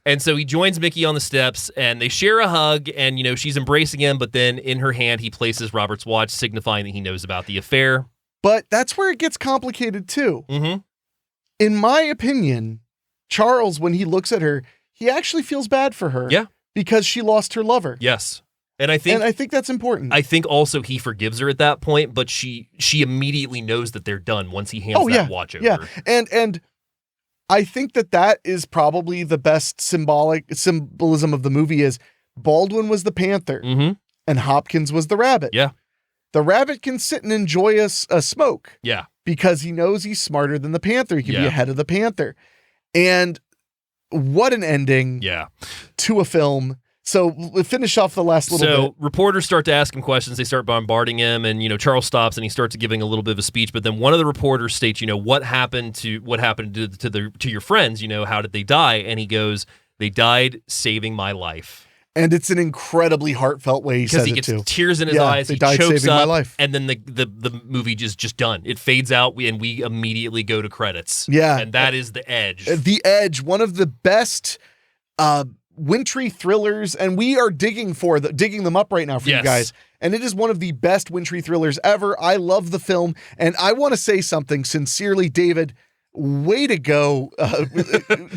And so he joins Mickey on the steps, and they share a hug, and, she's embracing him, but then in her hand, he places Robert's watch, signifying that he knows about the affair. But that's where it gets complicated, too. Mm-hmm. In my opinion, Charles, when he looks at her, he actually feels bad for her. Yeah. Because she lost her lover. Yes. And I think that's important. I think also he forgives her at that point, but she immediately knows that they're done once he hands that watch over. Yeah. And I think that is probably the best symbolism of the movie is Baldwin was the panther and Hopkins was the rabbit. Yeah. The rabbit can sit and enjoy a smoke. Yeah. Because he knows he's smarter than the panther. He can be ahead of the panther. And what an ending to a film. So we'll finish off the last little bit. So reporters start to ask him questions. They start bombarding him, and Charles stops and he starts giving a little bit of a speech. But then one of the reporters states, what happened to your friends? How did they die? And he goes, they died saving my life. And it's an incredibly heartfelt way he says it too. Because he gets tears in his eyes. They he died chokes saving up, my life. and then the movie just done. It fades out, and we immediately go to credits. Yeah, and that is The Edge. The Edge, one of the best wintry thrillers, and we are digging them up right now for you guys. And it is one of the best wintry thrillers ever. I love the film, and I want to say something sincerely, David. Way to go,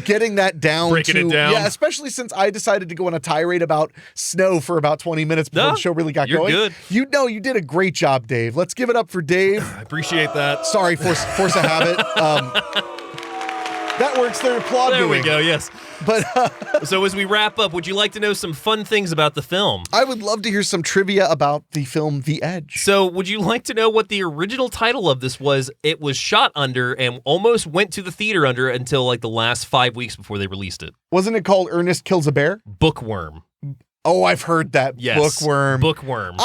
getting that down. Breaking it down. Yeah, especially since I decided to go on a tirade about snow for about 20 minutes before the show really got going. You're good. You did a great job, Dave. Let's give it up for Dave. I appreciate that. Sorry, force a habit. That works. They're applauding. There we go, yes. But so as we wrap up, would you like to know some fun things about the film? I would love to hear some trivia about the film The Edge. So would you like to know what the original title of this was? It was shot under and almost went to the theater under until like the last 5 weeks before they released it. Wasn't it called Ernest Kills a Bear? Bookworm. Oh, I've heard that. Yes. Bookworm.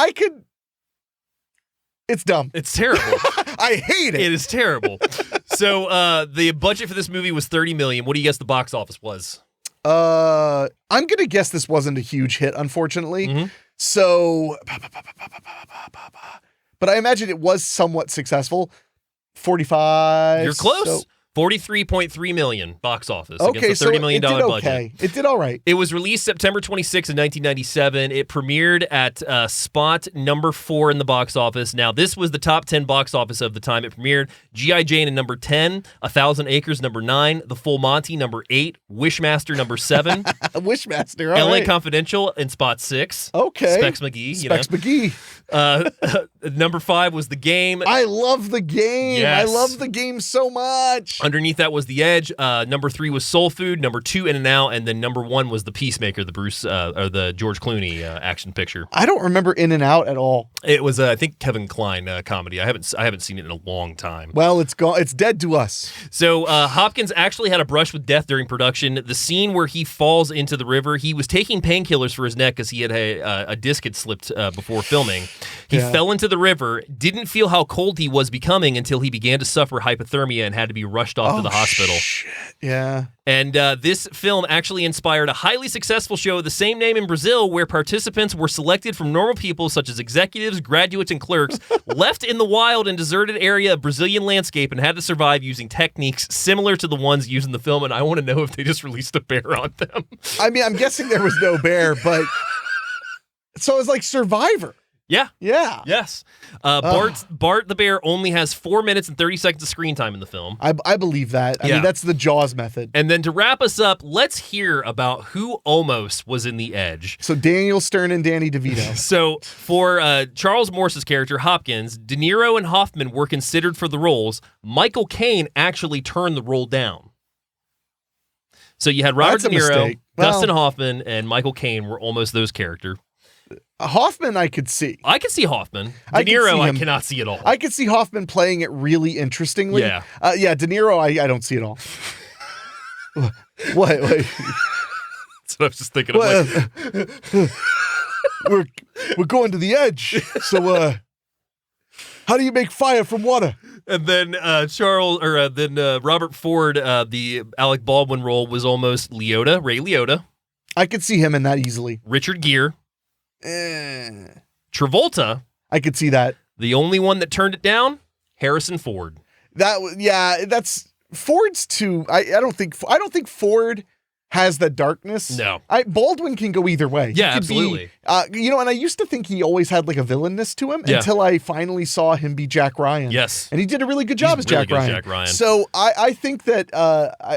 It's dumb. It's terrible. I hate it. It is terrible. So the budget for this movie was $30 million. What do you guess the box office was? I'm going to guess this wasn't a huge hit, unfortunately. So, but I imagine it was somewhat successful. 45. You're close. So, $43.3 million box office okay, against a $30 million it did budget. Okay. It did all right. It was released September 26 of 1997. It premiered at spot number 4 in the box office. Now, this was the top 10 box office of the time it premiered. G.I. Jane at number 10, 1,000 Acres number 9, The Full Monty number 8, Wishmaster number 7. Wishmaster, all L.A. right. Confidential in spot 6. Okay. Specs McGee. Specs McGee. Number 5 was The Game. I love The Game. Yes. I love The Game so much. Underneath that was The Edge. Number 3 was Soul Food. Number 2, In-N-Out. And then number 1 was The Peacemaker, the or the George Clooney action picture. I don't remember In-N-Out at all. It was, I think, Kevin Kline comedy. I haven't seen it in a long time. Well, it's gone. It's dead to us. So Hopkins actually had a brush with death during production. The scene where he falls into the river, he was taking painkillers for his neck because he had a disc had slipped before filming. He fell into the river, didn't feel how cold he was becoming until he began to suffer hypothermia and had to be rushed off to the hospital. Shit. Yeah. And this film actually inspired a highly successful show of the same name in Brazil where participants were selected from normal people such as executives, graduates, and clerks, left in the wild and deserted area of Brazilian landscape and had to survive using techniques similar to the ones used in the film. And I want to know if they just released a bear on them. I mean, I'm guessing there was no bear, but so it's like Survivor. Yeah. Yeah. Yes. Bart the bear only has 4 minutes and 30 seconds of screen time in the film. I believe that. I mean, that's the Jaws method. And then to wrap us up, let's hear about who almost was in The Edge. So Daniel Stern and Danny DeVito. So for Charles Morse's character, Hopkins, De Niro and Hoffman were considered for the roles. Michael Caine actually turned the role down. So you had Robert De Niro, Dustin Hoffman, and Michael Caine were almost those characters. Hoffman, I could see. I could see Hoffman. De Niro, I cannot see at all. I could see Hoffman playing it really interestingly. Yeah. De Niro, I don't see at all. What? That's what I was just thinking. We're going to the edge. So, how do you make fire from water? And then Robert Ford, the Alec Baldwin role was almost Ray Liotta. I could see him in that easily. Richard Gere. Travolta. I could see that. The only one that turned it down, Harrison Ford. That's Ford's too. I don't think Ford has the darkness. No. Baldwin can go either way. Yeah, absolutely. And I used to think he always had like a vainness to him until I finally saw him be Jack Ryan. Yes. And he did a really good job as Jack Ryan. So I think that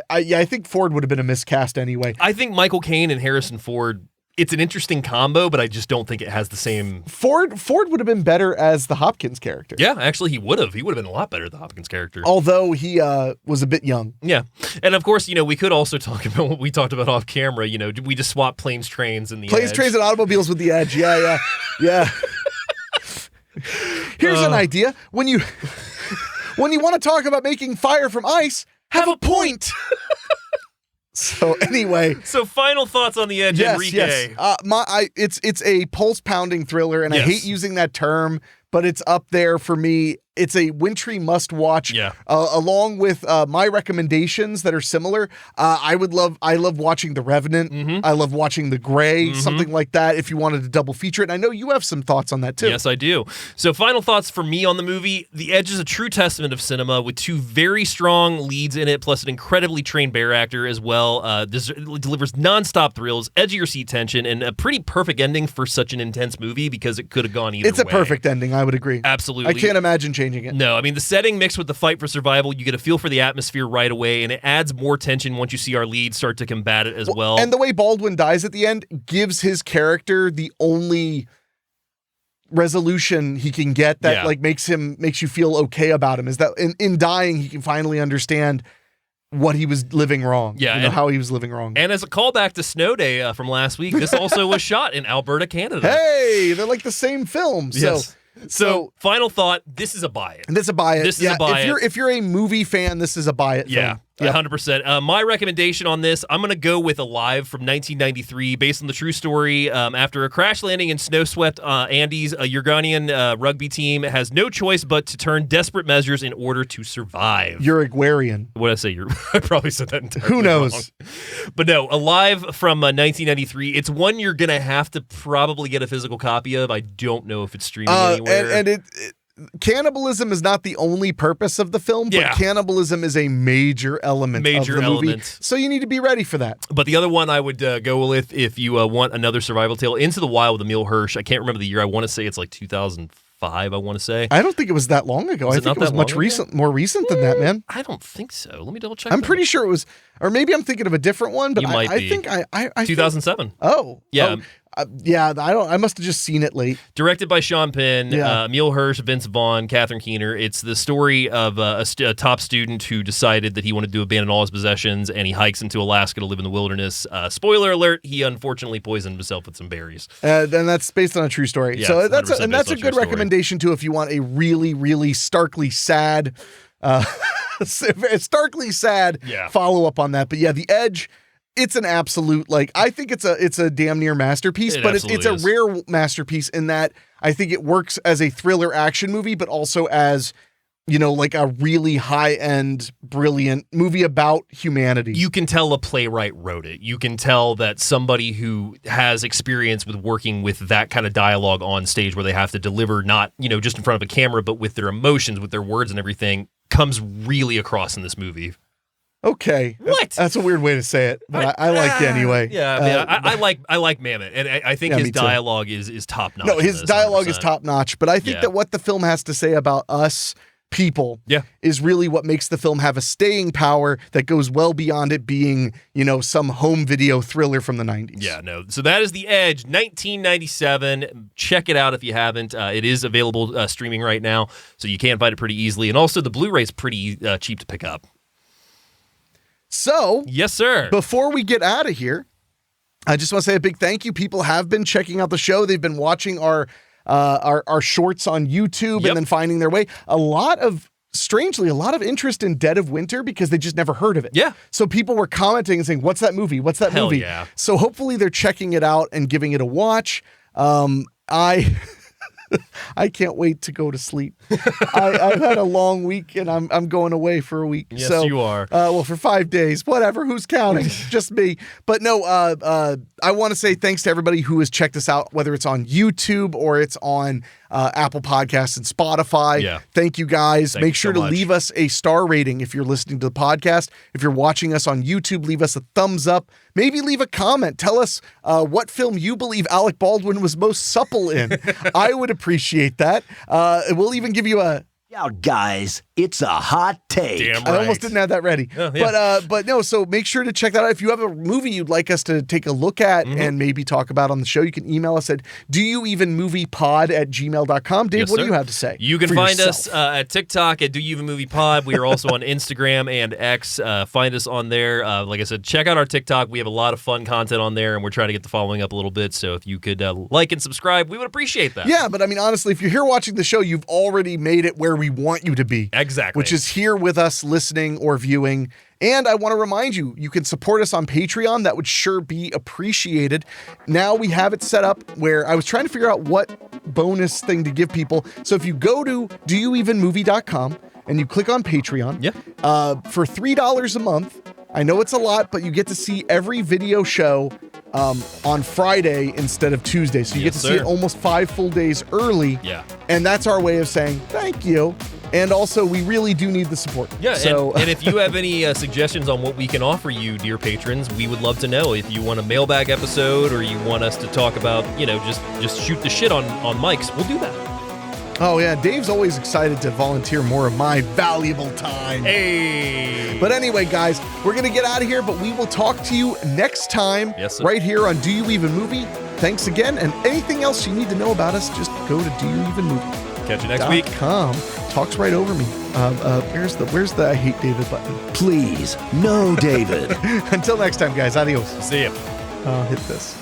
I think Ford would have been a miscast anyway. I think Michael Caine and Harrison Ford, it's an interesting combo, but I just don't think it has the same. Ford would have been better as the Hopkins character. Yeah, actually, he would have. He would have been a lot better, the Hopkins character. Although he was a bit young. Yeah. And of course, we could also talk about what we talked about off camera. We just swap planes, trains, and the Planes, Edge. trains, and automobiles with the Edge. Yeah. Here's an idea. When you want to talk about making fire from ice, have a point. So anyway, final thoughts on The Edge, Enrique. Yes. It's a pulse pounding thriller, and I hate using that term, but it's up there for me. It's a wintry must watch. Yeah. Along with my recommendations that are similar. I love watching The Revenant. Mm-hmm. I love watching The Gray, something like that. If you wanted to double feature it, and I know you have some thoughts on that too. Yes, I do. So final thoughts for me on the movie. The Edge is a true testament of cinema with 2 very strong leads in it, plus an incredibly trained bear actor as well. Delivers nonstop thrills, edge of your seat tension, and a pretty perfect ending for such an intense movie because it could have gone either way. It's a perfect ending. I would agree. Absolutely. I can't imagine changing it. No, I mean, the setting mixed with the fight for survival, you get a feel for the atmosphere right away, and it adds more tension once you see our lead start to combat it as well. And the way Baldwin dies at the end gives his character the only resolution he can get that makes you feel okay about him, is that in dying he can finally understand what he was living wrong. Yeah, how he was living wrong. And as a callback to Snow Day from last week, this also was shot in Alberta, Canada. Hey, they're like the same film. Yes. So final thought, this is a buy it. This is a buy it. This is a buy it. If you're a movie fan, this is a buy it film. Yeah, 100%. My recommendation on this, I'm going to go with Alive from 1993, based on the true story. After a crash landing in snow-swept Andes, a Uruguayan rugby team has no choice but to turn desperate measures in order to survive. Uruguayan. What did I say? I probably said that entirely Who knows? Wrong. But no, Alive from 1993. It's one you're going to have to probably get a physical copy of. I don't know if it's streaming anywhere. And cannibalism is not the only purpose of the film, but cannibalism is a major element of the movie. So you need to be ready for that. But the other one I would go with, if you want another survival tale, Into the Wild with Emil Hirsch. I can't remember the year. I want to say it's like 2005, I want to say. I don't think it was that long ago. I think it was much more recent than that, man. I don't think so. Let me double check. I'm pretty sure it was, or maybe I'm thinking of a different one, but I think I 2007. Oh. Yeah. I must have just seen it late. Directed by Sean Penn, Yeah. Emil Hirsch, Vince Vaughn, Catherine Keener. It's the story of a top student who decided that he wanted to abandon all his possessions, and he hikes into Alaska to live in the wilderness. Spoiler alert, he unfortunately poisoned himself with some berries. And that's based on a true story. Yeah, so it's that's 100% a based on good true story. recommendation too if you want a really, really starkly sad Yeah. follow-up on that. But yeah, The Edge, it's an absolute, like, I think it's a damn near masterpiece, It but it's a absolutely rare masterpiece in that I think it works as a thriller action movie, but also as, like a really high-end, brilliant movie about humanity. You can tell a playwright wrote it. You can tell that somebody who has experience with working with that kind of dialogue on stage where they have to deliver not, just in front of a camera, but with their emotions, with their words and everything, comes really across in this movie. Okay. What? That's a weird way to say it, but I like it anyway. Yeah, I like Mamet, and I think Yeah, his me too. dialogue is top notch. No, his dialogue is 100%. top notch, but I think Yeah. that what the film has to say about us people is really what makes the film have a staying power that goes well beyond it being, some home video thriller from the 90s. Yeah, no. So that is The Edge, 1997. Check it out if you haven't. It is available streaming right now, so you can find it pretty easily. And also, the Blu-ray's pretty cheap to pick up. So, Yes, sir. before we get out of here, I just want to say a big thank you. People have been checking out the show. They've been watching our shorts on YouTube and then finding their way. Strangely, a lot of interest in Dead of Winter because they just never heard of it. Yeah. So people were commenting and saying, "What's that movie? What's that Hell movie?" yeah. So hopefully they're checking it out and giving it a watch. I can't wait to go to sleep. I've had a long week and I'm going away for a week. Yes, so, you are. Well, for 5 days, whatever. Who's counting? Just me. But no, I want to say thanks to everybody who has checked us out, whether it's on YouTube or it's on Apple Podcasts and Spotify. Yeah. Thank you guys. Thank Make you sure so to much. leave us a star rating if you're listening to the podcast. If you're watching us on YouTube, leave us a thumbs up. Maybe leave a comment. Tell us what film you believe Alec Baldwin was most supple in. I would appreciate that. We'll even give you a... Yeah, guys, it's a hot take. Damn I right. almost didn't have that ready. Oh, yeah. But no, so make sure to check that out. If you have a movie you'd like us to take a look at Mm-hmm. and maybe talk about on the show, you can email us at doyouevenmoviepod@gmail.com. Dave, Yes, what do sir. you have to say? You can for find yourself? us at TikTok at Do You Even Movie Pod. We are also on Instagram and X. Find us on there. Like I said, check out our TikTok. We have a lot of fun content on there, and we're trying to get the following up a little bit. So if you could like and subscribe, we would appreciate that. Yeah, but I mean, honestly, if you're here watching the show, you've already made it where we want you to be. Exactly. Which is here with us listening or viewing. And I want to remind you, you can support us on Patreon. That would sure be appreciated. Now we have it set up where I was trying to figure out what bonus thing to give people. So if you go to doyouevenmovie.com and you click on Patreon, for $3 a month, I know it's a lot, but you get to see every video show on Friday instead of Tuesday. So you get to see it almost 5 full days early. Yeah. And that's our way of saying thank you. And also, we really do need the support. Yeah, so, and if you have any suggestions on what we can offer you, dear patrons, we would love to know. If you want a mailbag episode or you want us to talk about, just shoot the shit on mics, we'll do that. oh yeah, Dave's always excited to volunteer more of my valuable time. Hey! But anyway, guys, we're going to get out of here, but we will talk to you next time Yes, sir. right here on Do You Even Movie. Thanks again, and anything else you need to know about us, just go to doyouevenmovie.com. Catch you next week. Talks right over me. Where's the I hate David button? Please, no, David. Until next time, guys. Adios. See ya. Hit this.